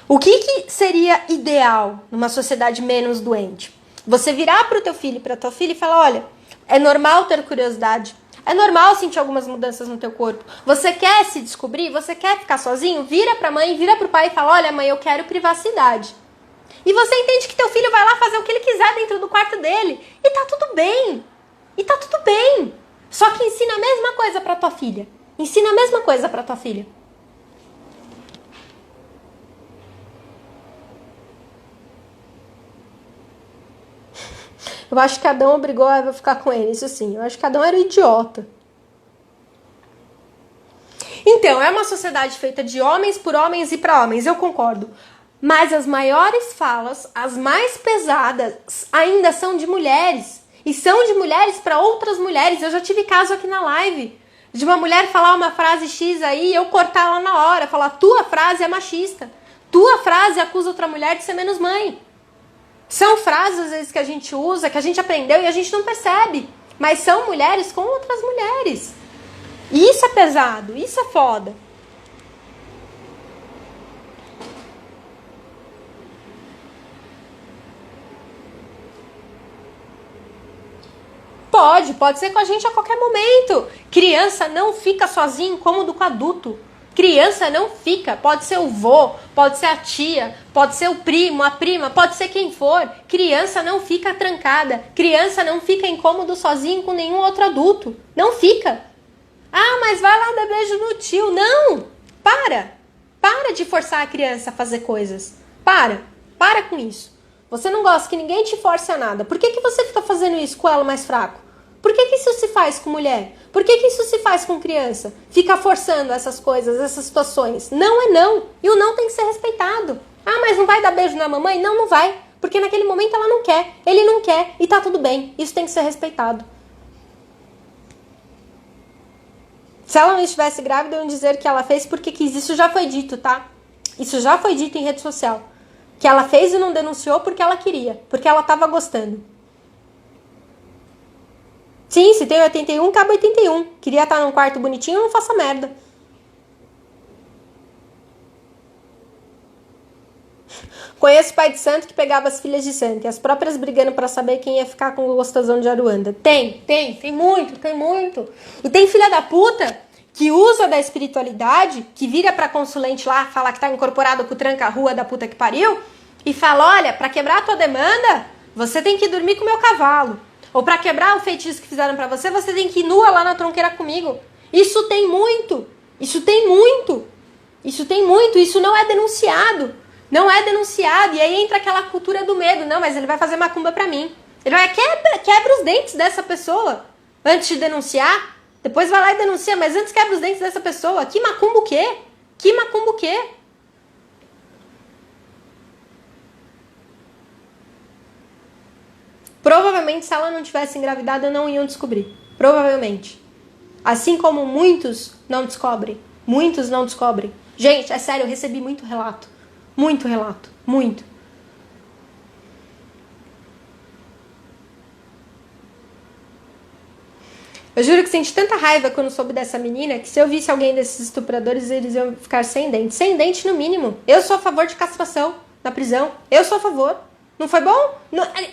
O que seria ideal numa sociedade menos doente? Você virar para o teu filho e para tua filha e falar, olha, é normal ter curiosidade, é normal sentir algumas mudanças no teu corpo. Você quer se descobrir? Você quer ficar sozinho? Vira para a mãe, vira para o pai e fala, olha mãe, eu quero privacidade. E você entende que teu filho vai lá fazer o que ele quiser dentro do quarto dele. E tá tudo bem. E tá tudo bem. Só que ensina a mesma coisa para tua filha. Ensina a mesma coisa para tua filha. Eu acho que Adão obrigou a Eva a ficar com ele, isso sim. Eu acho que Adão era um idiota. Então, é uma sociedade feita de homens por homens e para homens, eu concordo. Mas as maiores falas, as mais pesadas, ainda são de mulheres. E são de mulheres para outras mulheres. Eu já tive caso aqui na live de uma mulher falar uma frase X aí e eu cortar ela na hora. Falar, tua frase é machista. Tua frase acusa outra mulher de ser menos mãe. São frases, às vezes, que a gente usa, que a gente aprendeu e a gente não percebe. Mas são mulheres com outras mulheres. E isso é pesado, isso é foda. Pode ser com a gente a qualquer momento. Criança não fica sozinha em cômodo com adulto. Criança não fica, pode ser o vô, pode ser a tia, pode ser o primo, a prima, pode ser quem for. Criança não fica trancada, criança não fica incômodo sozinho com nenhum outro adulto. Não fica. Ah, mas vai lá dar beijo no tio. Não, para de forçar a criança a fazer coisas. Para com isso. Você não gosta que ninguém te force a nada. Por que você fica fazendo isso com ela mais fraco? Por que isso se faz com mulher? Por que isso se faz com criança? Fica forçando essas coisas, essas situações. Não é não. E o não tem que ser respeitado. Ah, mas não vai dar beijo na mamãe? Não, não vai. Porque naquele momento ela não quer. Ele não quer. E tá tudo bem. Isso tem que ser respeitado. Se ela não estivesse grávida, eu ia dizer que ela fez porque quis. Isso já foi dito, tá? Isso já foi dito em rede social. Que ela fez e não denunciou porque ela queria. Porque ela tava gostando. Sim, se tem 81, cabe 81. Queria estar num quarto bonitinho, não faça merda. Conheço pai de santo que pegava as filhas de santo e as próprias brigando pra saber quem ia ficar com o gostosão de Aruanda. Tem muito. E tem filha da puta que usa da espiritualidade, que vira pra consulente lá, fala que tá incorporado com o tranca-rua da puta que pariu, e fala, olha, pra quebrar a tua demanda, você tem que dormir com o meu cavalo. Ou pra quebrar o feitiço que fizeram pra você, você tem que ir nua lá na tronqueira comigo. Isso tem muito. Isso não é denunciado. Não é denunciado. E aí entra aquela cultura do medo. Não, mas ele vai fazer macumba pra mim. Ele vai quebra os dentes dessa pessoa antes de denunciar. Depois vai lá e denuncia, mas antes quebra os dentes dessa pessoa. Que macumba o quê? Que macumba o quê? Provavelmente, se ela não tivesse engravidado, não iam descobrir. Provavelmente. Assim como muitos não descobrem. Muitos não descobrem. Gente, é sério, eu recebi muito relato. Muito. Eu juro que senti tanta raiva quando soube dessa menina que se eu visse alguém desses estupradores, eles iam ficar sem dente. Sem dente no mínimo. Eu sou a favor de castração na prisão. Eu sou a favor. Não foi bom?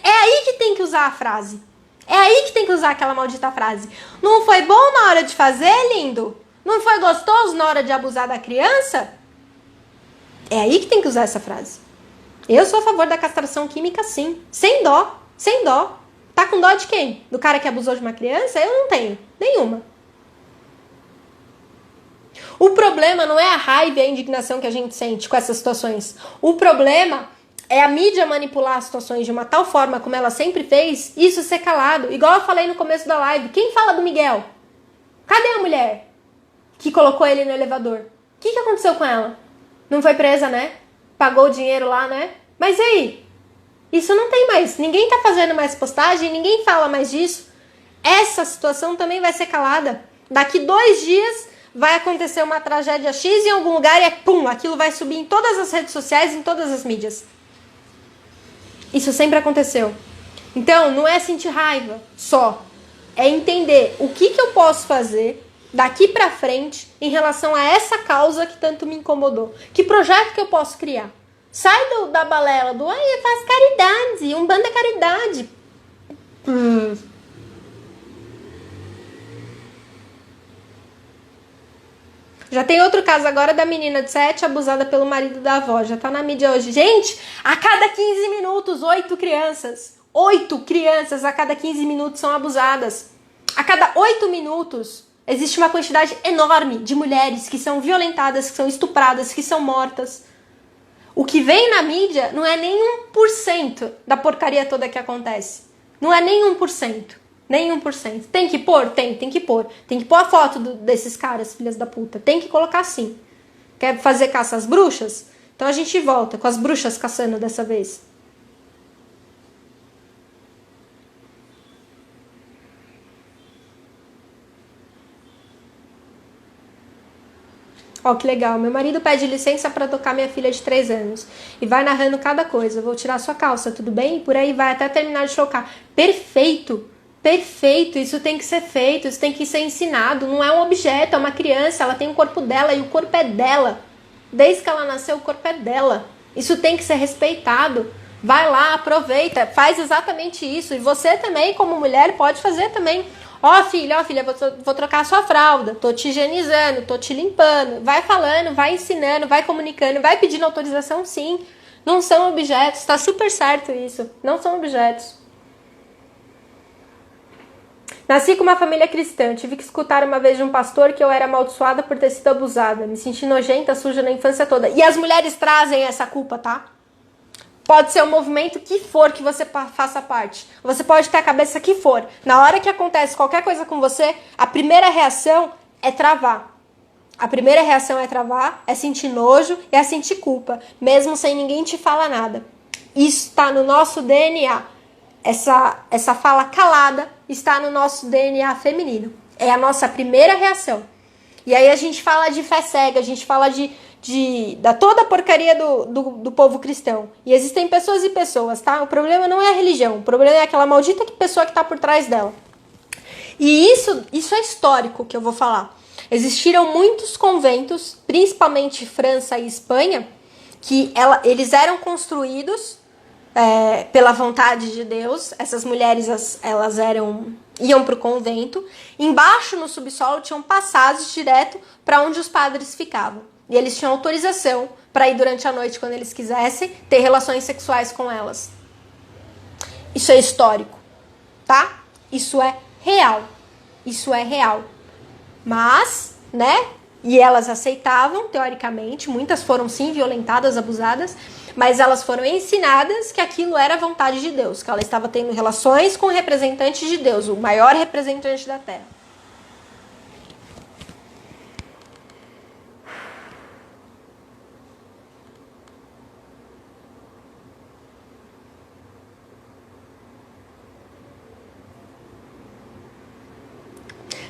É aí que tem que usar a frase. É aí que tem que usar aquela maldita frase. Não foi bom na hora de fazer, lindo? Não foi gostoso na hora de abusar da criança? É aí que tem que usar essa frase. Eu sou a favor da castração química, sim. Sem dó. Sem dó. Tá com dó de quem? Do cara que abusou de uma criança? Eu não tenho. Nenhuma. O problema não é a raiva e a indignação que a gente sente com essas situações. O problema é a mídia manipular as situações de uma tal forma como ela sempre fez, isso ser calado. Igual eu falei no começo da live. Quem fala do Miguel? Cadê a mulher que colocou ele no elevador? O que aconteceu com ela? Não foi presa, né? Pagou o dinheiro lá, né? Mas e aí? Isso não tem mais. Ninguém tá fazendo mais postagem, ninguém fala mais disso. Essa situação também vai ser calada. Daqui 2 dias vai acontecer uma tragédia X em algum lugar e pum, aquilo vai subir em todas as redes sociais, em todas as mídias. Isso sempre aconteceu. Então, não é sentir raiva só. É entender o que eu posso fazer daqui pra frente em relação a essa causa que tanto me incomodou. Que projeto que eu posso criar? Sai da balela do, ai, faz caridade, Umbanda é caridade. Já tem outro caso agora da menina de 7 abusada pelo marido da avó. Já tá na mídia hoje. Gente, a cada 15 minutos, 8 crianças. 8 crianças a cada 15 minutos são abusadas. A cada 8 minutos existe uma quantidade enorme de mulheres que são violentadas, que são estupradas, que são mortas. O que vem na mídia não é nem 1% da porcaria toda que acontece. Não é nem 1%. Nem 1%. Tem que pôr? Tem que pôr. Tem que pôr a foto desses caras, filhas da puta. Tem que colocar sim. Quer fazer caça às bruxas? Então a gente volta com as bruxas caçando dessa vez. Ó, que legal. Meu marido pede licença pra tocar minha filha de 3 anos. E vai narrando cada coisa. Vou tirar sua calça, tudo bem? Por aí vai até terminar de tocar. Perfeito! Perfeito! Isso tem que ser feito, isso tem que ser ensinado. Não é um objeto, é uma criança. Ela tem o corpo dela e o corpo é dela. Desde que ela nasceu, o corpo é dela. Isso tem que ser respeitado. Vai lá, aproveita, faz exatamente isso. E você também, como mulher, pode fazer também. Ó filha, vou trocar a sua fralda, tô te higienizando, tô te limpando. Vai falando, vai ensinando, vai comunicando, vai pedindo autorização sim. Não são objetos, tá super certo isso. Não são objetos. Nasci com uma família cristã, tive que escutar uma vez de um pastor que eu era amaldiçoada por ter sido abusada. Me senti nojenta, suja na infância toda. E as mulheres trazem essa culpa, tá? Pode ser o movimento que for que você faça parte. Você pode ter a cabeça que for. Na hora que acontece qualquer coisa com você, a primeira reação é travar. A primeira reação é travar, é sentir nojo e é sentir culpa, mesmo sem ninguém te falar nada. Isso está no nosso DNA. Essa fala calada está no nosso DNA feminino. É a nossa primeira reação. E aí a gente fala de fé cega, a gente fala da toda a porcaria do povo cristão. E existem pessoas e pessoas, tá? O problema não é a religião, o problema é aquela maldita pessoa que tá por trás dela. E isso é histórico que eu vou falar. Existiram muitos conventos, principalmente França e Espanha, que eles eram construídos pela vontade de Deus. Essas mulheres, elas iam para o convento. Embaixo, no subsolo, tinham passagens direto para onde os padres ficavam. E eles tinham autorização para ir durante a noite, quando eles quisessem, ter relações sexuais com elas. Isso é histórico, tá? Isso é real. Isso é real. Mas, né? E elas aceitavam, teoricamente. Muitas foram, sim, violentadas, abusadas. Mas elas foram ensinadas que aquilo era a vontade de Deus. Que ela estava tendo relações com o representante de Deus. O maior representante da Terra.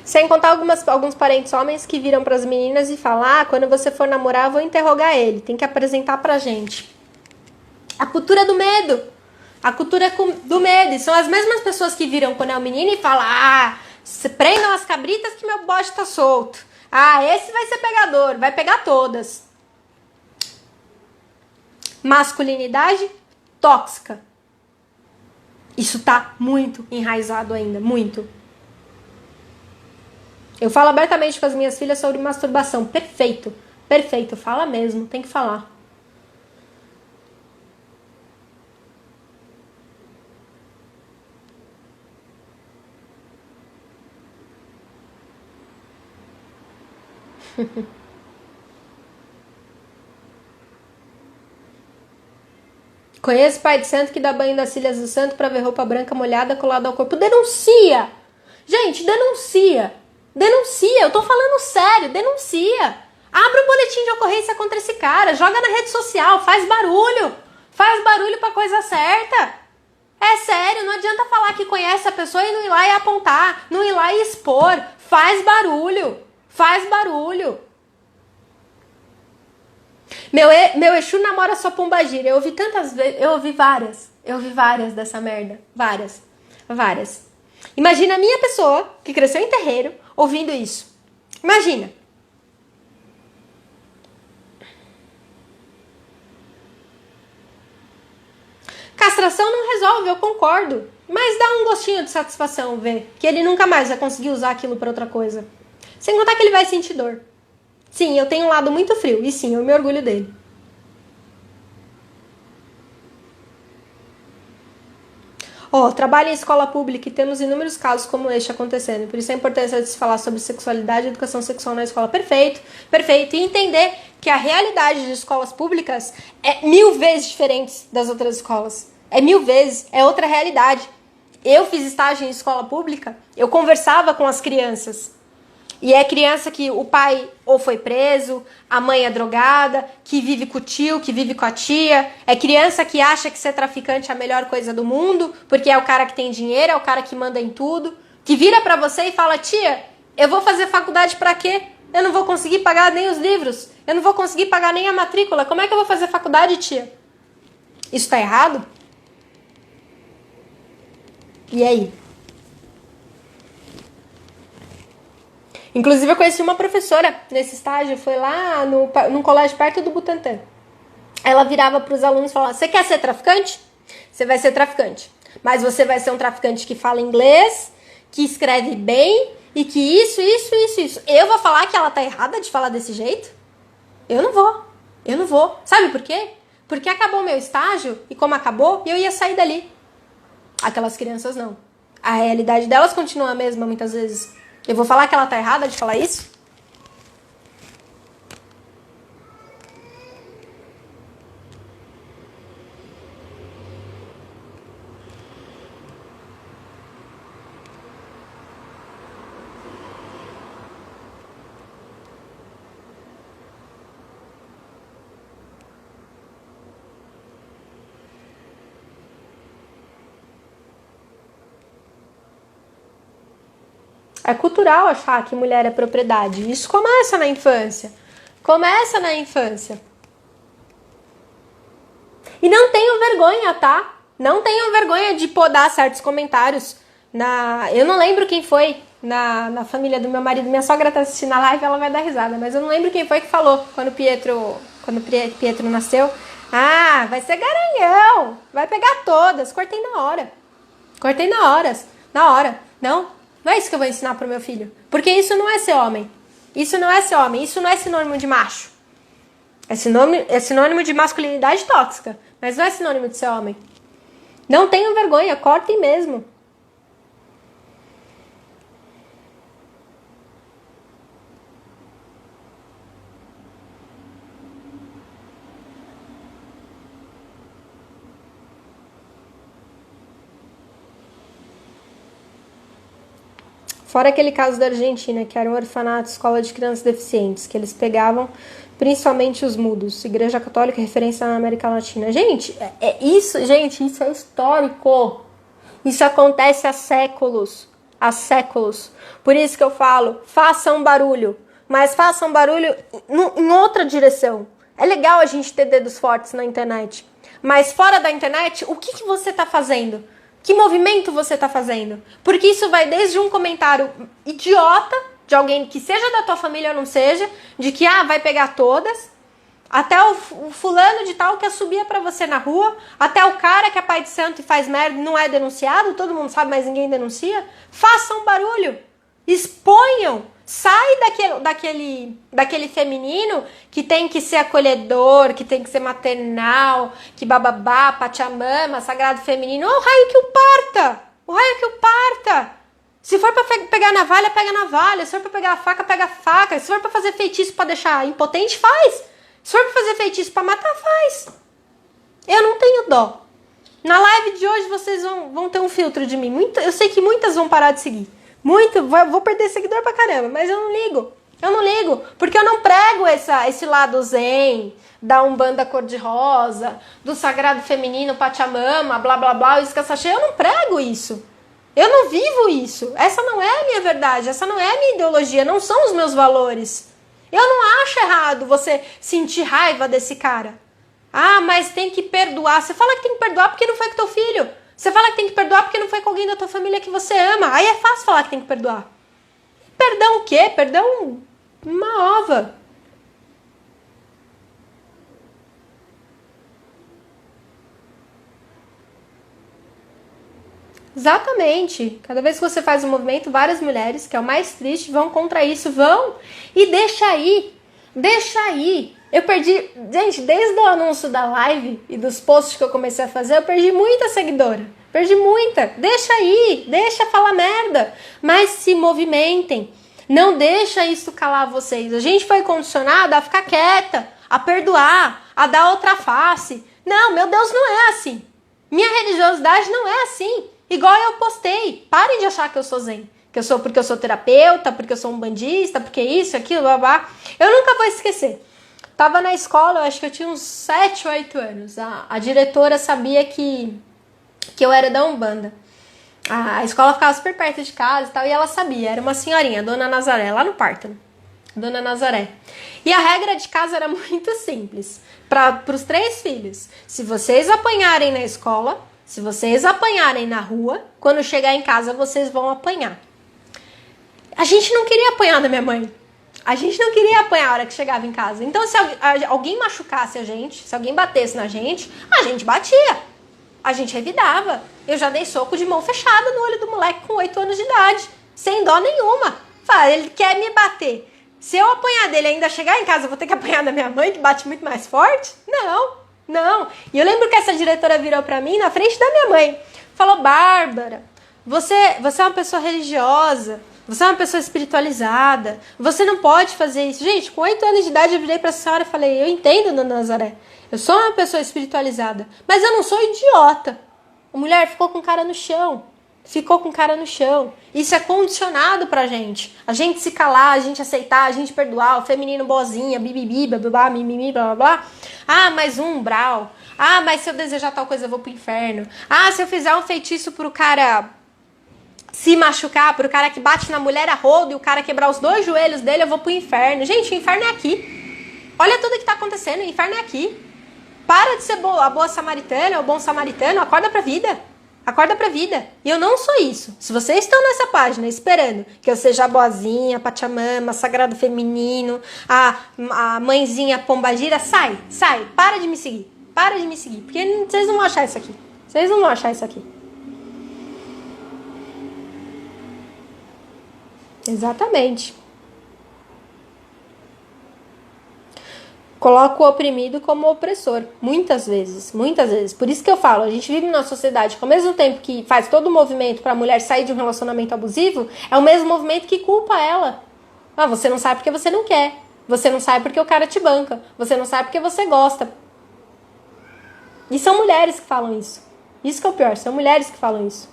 Sem contar alguns parentes homens que viram para as meninas e falam: quando você for namorar, eu vou interrogar ele. Tem que apresentar pra gente. A cultura do medo. A cultura do medo. E são as mesmas pessoas que viram quando é um menino e falam: prendam as cabritas que meu bode tá solto. Esse vai ser pegador. Vai pegar todas. Masculinidade tóxica. Isso tá muito enraizado ainda. Muito. Eu falo abertamente com as minhas filhas sobre masturbação. Perfeito. Perfeito. Fala mesmo. Tem que falar. Conheço pai de santo que dá banho nas filhas do santo pra ver roupa branca molhada colada ao corpo. Denuncia! Gente, denuncia! Denuncia! Eu tô falando sério, denuncia! Abre um boletim de ocorrência contra esse cara, joga na rede social, faz barulho! Faz barulho pra coisa certa! É sério, não adianta falar que conhece a pessoa e não ir lá e apontar, não ir lá e expor. Faz barulho! Faz barulho! Meu Exu namora sua pombagira. Eu ouvi tantas vezes, eu ouvi várias dessa merda. Várias. Imagina a minha pessoa, que cresceu em terreiro, ouvindo isso. Imagina. Castração não resolve, eu concordo. Mas dá um gostinho de satisfação ver que ele nunca mais vai conseguir usar aquilo pra outra coisa. Sem contar que ele vai sentir dor. Sim, eu tenho um lado muito frio. E sim, eu me orgulho dele. Trabalho em escola pública e temos inúmeros casos como este acontecendo. Por isso a importância de se falar sobre sexualidade e educação sexual na escola. Perfeito, perfeito. E entender que a realidade de escolas públicas é 1000 vezes diferente das outras escolas. É 1000 vezes, é outra realidade. Eu fiz estágio em escola pública, eu conversava com as crianças. E é criança que o pai ou foi preso, a mãe é drogada, que vive com o tio, que vive com a tia. É criança que acha que ser traficante é a melhor coisa do mundo, porque é o cara que tem dinheiro, é o cara que manda em tudo. Que vira pra você e fala: tia, eu vou fazer faculdade pra quê? Eu não vou conseguir pagar nem os livros. Eu não vou conseguir pagar nem a matrícula. Como é que eu vou fazer faculdade, tia? Isso tá errado? E aí? Inclusive, eu conheci uma professora nesse estágio, foi lá num colégio perto do Butantã. Ela virava para os alunos e falava: você quer ser traficante? Você vai ser traficante. Mas você vai ser um traficante que fala inglês, que escreve bem e que isso. Eu vou falar que ela tá errada de falar desse jeito? Eu não vou. Sabe por quê? Porque acabou o meu estágio e como acabou, eu ia sair dali. Aquelas crianças não. A realidade delas continua a mesma muitas vezes. Eu vou falar que ela tá errada de falar isso? É cultural achar que mulher é propriedade. Isso começa na infância. E não tenham vergonha, tá? Não tenham vergonha de podar certos comentários. Eu não lembro quem foi na família do meu marido. Minha sogra tá assistindo a live, ela vai dar risada. Mas eu não lembro quem foi que falou quando o Pietro quando Pietro nasceu. Ah, vai ser garanhão, vai pegar todas. Cortei na hora. Na hora. Não é isso que eu vou ensinar pro meu filho. Porque isso não é ser homem. Isso não é sinônimo de macho. É sinônimo de masculinidade tóxica. Mas não é sinônimo de ser homem. Não tenham vergonha, cortem mesmo. Fora aquele caso da Argentina, que era um orfanato, escola de crianças deficientes, que eles pegavam principalmente os mudos. Igreja Católica, referência na América Latina. Gente, isso é histórico. Isso acontece há séculos. Por isso que eu falo, façam barulho. Mas façam barulho em outra direção. É legal a gente ter dedos fortes na internet. Mas fora da internet, o que você está fazendo? Que movimento você está fazendo? Porque isso vai desde um comentário idiota, de alguém que seja da tua família ou não seja, de que vai pegar todas, até o fulano de tal que assobia pra você na rua, até o cara que é pai de santo e faz merda e não é denunciado, todo mundo sabe, mas ninguém denuncia. Façam barulho, exponham, sai daquele feminino que tem que ser acolhedor, que tem que ser maternal, que bababá, pachamama, sagrado feminino. O raio que o parta. Se for pra pegar a navalha, pega a navalha. Se for pra pegar a faca, pega a faca. Se for pra fazer feitiço pra deixar impotente, faz. Se for pra fazer feitiço pra matar, faz. Eu não tenho dó. Na live de hoje vocês vão ter um filtro de mim. Eu sei que muitas vão parar de seguir. Vou perder seguidor pra caramba, mas eu não ligo. Porque eu não prego esse lado zen, da Umbanda cor-de-rosa, do sagrado feminino, Pachamama, blá blá blá, escassachê. Eu não prego isso. Eu não vivo isso. Essa não é a minha verdade, essa não é a minha ideologia, não são os meus valores. Eu não acho errado você sentir raiva desse cara. Mas tem que perdoar. Você fala que tem que perdoar porque não foi com teu filho. Você fala que tem que perdoar porque não foi com alguém da tua família que você ama. Aí é fácil falar que tem que perdoar. Perdão o quê? Perdão uma ova. Exatamente. Cada vez que você faz um movimento, várias mulheres, que é o mais triste, vão contra isso, e deixa aí. Eu perdi, gente, desde o anúncio da live e dos posts que eu comecei a fazer, eu perdi muita seguidora. Deixa aí, deixa falar merda. Mas se movimentem. Não deixa isso calar vocês. A gente foi condicionada a ficar quieta, a perdoar, a dar outra face. Não, meu Deus, não é assim. Minha religiosidade não é assim. Igual eu postei. Parem de achar que eu sou zen. Porque eu sou terapeuta, porque eu sou um bandista, porque isso, aquilo, blá, blá. Eu nunca vou esquecer. Tava na escola, eu acho que eu tinha uns 7 ou 8 anos. A diretora sabia que eu era da Umbanda. A escola ficava super perto de casa e tal, e ela sabia. Era uma senhorinha, Dona Nazaré, lá no Pártano. Dona Nazaré. E a regra de casa era muito simples. Para os 3 filhos. Se vocês apanharem na escola, se vocês apanharem na rua, quando chegar em casa vocês vão apanhar. A gente não queria apanhar da minha mãe. A gente não queria apanhar a hora que chegava em casa. Então, se alguém machucasse a gente, se alguém batesse na gente, a gente batia. A gente revidava. Eu já dei soco de mão fechada no olho do moleque com 8 anos de idade. Sem dó nenhuma. Fala, ele quer me bater. Se eu apanhar dele e ainda chegar em casa, eu vou ter que apanhar da minha mãe, que bate muito mais forte? Não. E eu lembro que essa diretora virou pra mim na frente da minha mãe. Falou, Bárbara, você é uma pessoa religiosa. Você é uma pessoa espiritualizada. Você não pode fazer isso. Gente, com 8 anos de idade eu virei pra senhora e falei, eu entendo, Dona Nazaré. Eu sou uma pessoa espiritualizada. Mas eu não sou idiota. A mulher ficou com cara no chão. Isso é condicionado pra gente. A gente se calar, a gente aceitar, a gente perdoar. O feminino boazinha, bibibi, bababá, mimimi, blá, blá, blá. Mas um umbral. Mas se eu desejar tal coisa eu vou pro inferno. Se eu fizer um feitiço pro cara se machucar, pro cara que bate na mulher a rodo e o cara quebrar os 2 joelhos dele, eu vou pro inferno. Gente, o inferno é aqui. Olha tudo que tá acontecendo, o inferno é aqui. Para de ser a boa samaritana, o bom samaritano, acorda pra vida. Acorda pra vida. E eu não sou isso. Se vocês estão nessa página esperando que eu seja a boazinha, a Pachamama, sagrado feminino, a mãezinha pombagira, sai. Para de me seguir. Para de me seguir. Porque vocês não vão achar isso aqui. Vocês não vão achar isso aqui. Exatamente. Coloca o oprimido como opressor. Muitas vezes. Por isso que eu falo, a gente vive numa sociedade que ao mesmo tempo que faz todo o movimento para a mulher sair de um relacionamento abusivo, é o mesmo movimento que culpa ela. Ah, você não sai porque você não quer. Você não sai porque o cara te banca. Você não sai porque você gosta. E são mulheres que falam isso. Isso que é o pior, são mulheres que falam isso.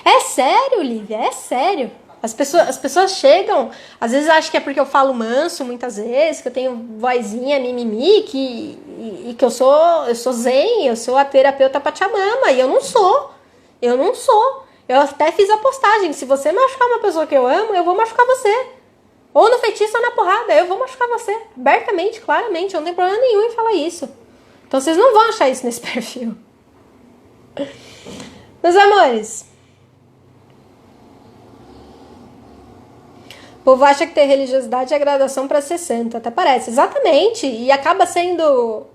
É sério, Lívia, é sério. As pessoas chegam, às vezes acham que é porque eu falo manso muitas vezes, que eu tenho vozinha mimimi, que eu sou zen, eu sou a terapeuta Pachamama, e eu não sou. Eu até fiz a postagem, se você machucar uma pessoa que eu amo, eu vou machucar você. Ou no feitiço ou na porrada, eu vou machucar você. Abertamente, claramente, eu não tenho problema nenhum em falar isso. Então vocês não vão achar isso nesse perfil. Meus amores, o povo acha que ter religiosidade é gradação para ser santo, até parece. Exatamente. E acaba sendo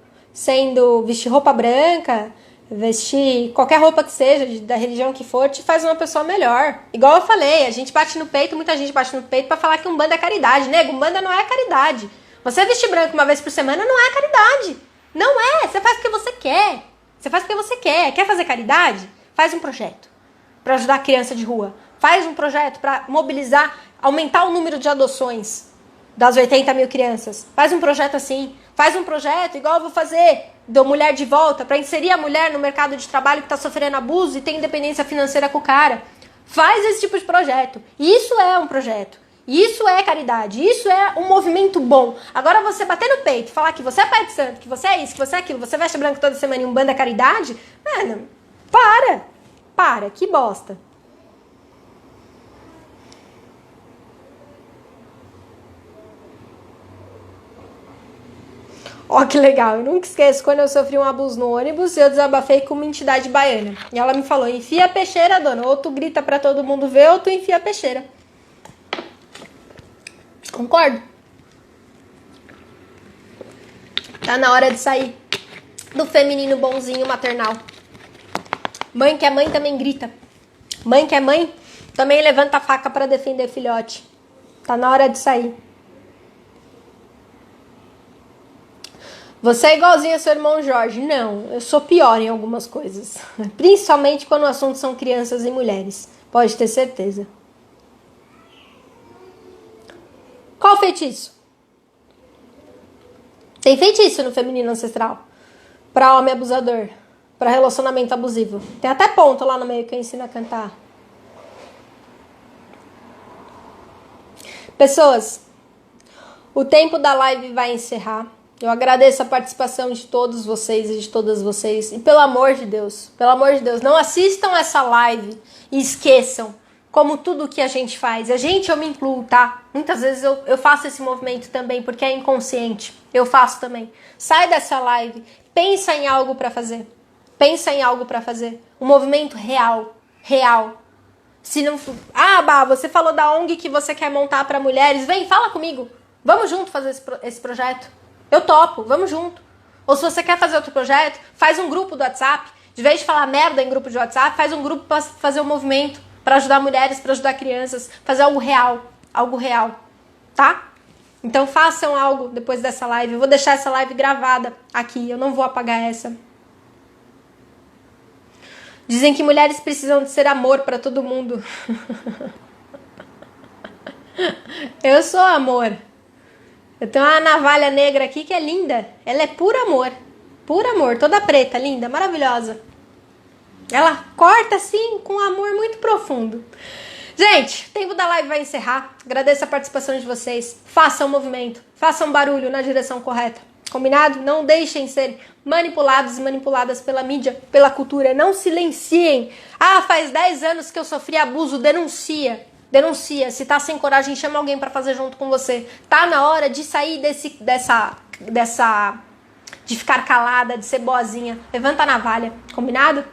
vestir roupa branca, vestir qualquer roupa que seja, da religião que for, te faz uma pessoa melhor. Igual eu falei, a gente bate no peito, muita gente bate no peito pra falar que Umbanda é caridade. Nego, Umbanda não é caridade. Você vestir branco uma vez por semana não é caridade. Não é. Você faz porque você quer. Você faz porque você quer. Quer fazer caridade? Faz um projeto pra ajudar a criança de rua. Faz um projeto pra mobilizar, aumentar o número de adoções das 80 mil crianças. Faz um projeto assim. Faz um projeto igual eu vou fazer do Mulher de Volta, para inserir a mulher no mercado de trabalho que está sofrendo abuso e tem independência financeira com o cara. Faz esse tipo de projeto. Isso é um projeto. Isso é caridade. Isso é um movimento bom. Agora você bater no peito, falar que você é pai de santo, que você é isso, que você é aquilo, você veste branco toda semana e um bando é caridade, mano, para, que bosta. Ó, que legal, eu nunca esqueço quando eu sofri um abuso no ônibus e eu desabafei com uma entidade baiana. E ela me falou, enfia a peixeira, dona, ou tu grita pra todo mundo ver, ou tu enfia a peixeira. Concordo. Tá na hora de sair do feminino bonzinho maternal. Mãe que é mãe também grita. Mãe que é mãe também levanta a faca pra defender filhote. Tá na hora de sair. Você é igualzinho ao seu irmão Jorge. Não, eu sou pior em algumas coisas. Principalmente quando o assunto são crianças e mulheres. Pode ter certeza. Qual feitiço? Tem feitiço no feminino ancestral. Pra homem abusador. Pra relacionamento abusivo. Tem até ponto lá no meio que eu ensino a cantar. Pessoas, o tempo da live vai encerrar. Eu agradeço a participação de todos vocês e de todas vocês. E pelo amor de Deus, não assistam essa live e esqueçam como tudo que a gente faz. Eu me incluo, tá? Muitas vezes eu faço esse movimento também porque é inconsciente. Eu faço também. Sai dessa live, pensa em algo pra fazer. Um movimento real. Se não... Bah, você falou da ONG que você quer montar pra mulheres. Vem, fala comigo. Vamos junto fazer esse projeto. Eu topo, vamos junto. Ou se você quer fazer outro projeto, faz um grupo do WhatsApp. De vez de falar merda em grupo de WhatsApp, faz um grupo para fazer um movimento, para ajudar mulheres, para ajudar crianças, fazer algo real, tá? Então façam algo depois dessa live. Eu vou deixar essa live gravada aqui, eu não vou apagar essa. Dizem que mulheres precisam de ser amor para todo mundo. Eu sou amor. Eu tenho uma navalha negra aqui que é linda. Ela é puro amor, toda preta, linda, maravilhosa. Ela corta assim com um amor muito profundo. Gente, o tempo da live vai encerrar. Agradeço a participação de vocês. Façam movimento, façam barulho na direção correta. Combinado? Não deixem ser manipulados e manipuladas pela mídia, pela cultura. Não silenciem. Ah, faz 10 anos que eu sofri abuso. Denuncia. Se tá sem coragem, chama alguém pra fazer junto com você. Tá na hora de sair de ficar calada, de ser boazinha. Levanta a navalha, combinado?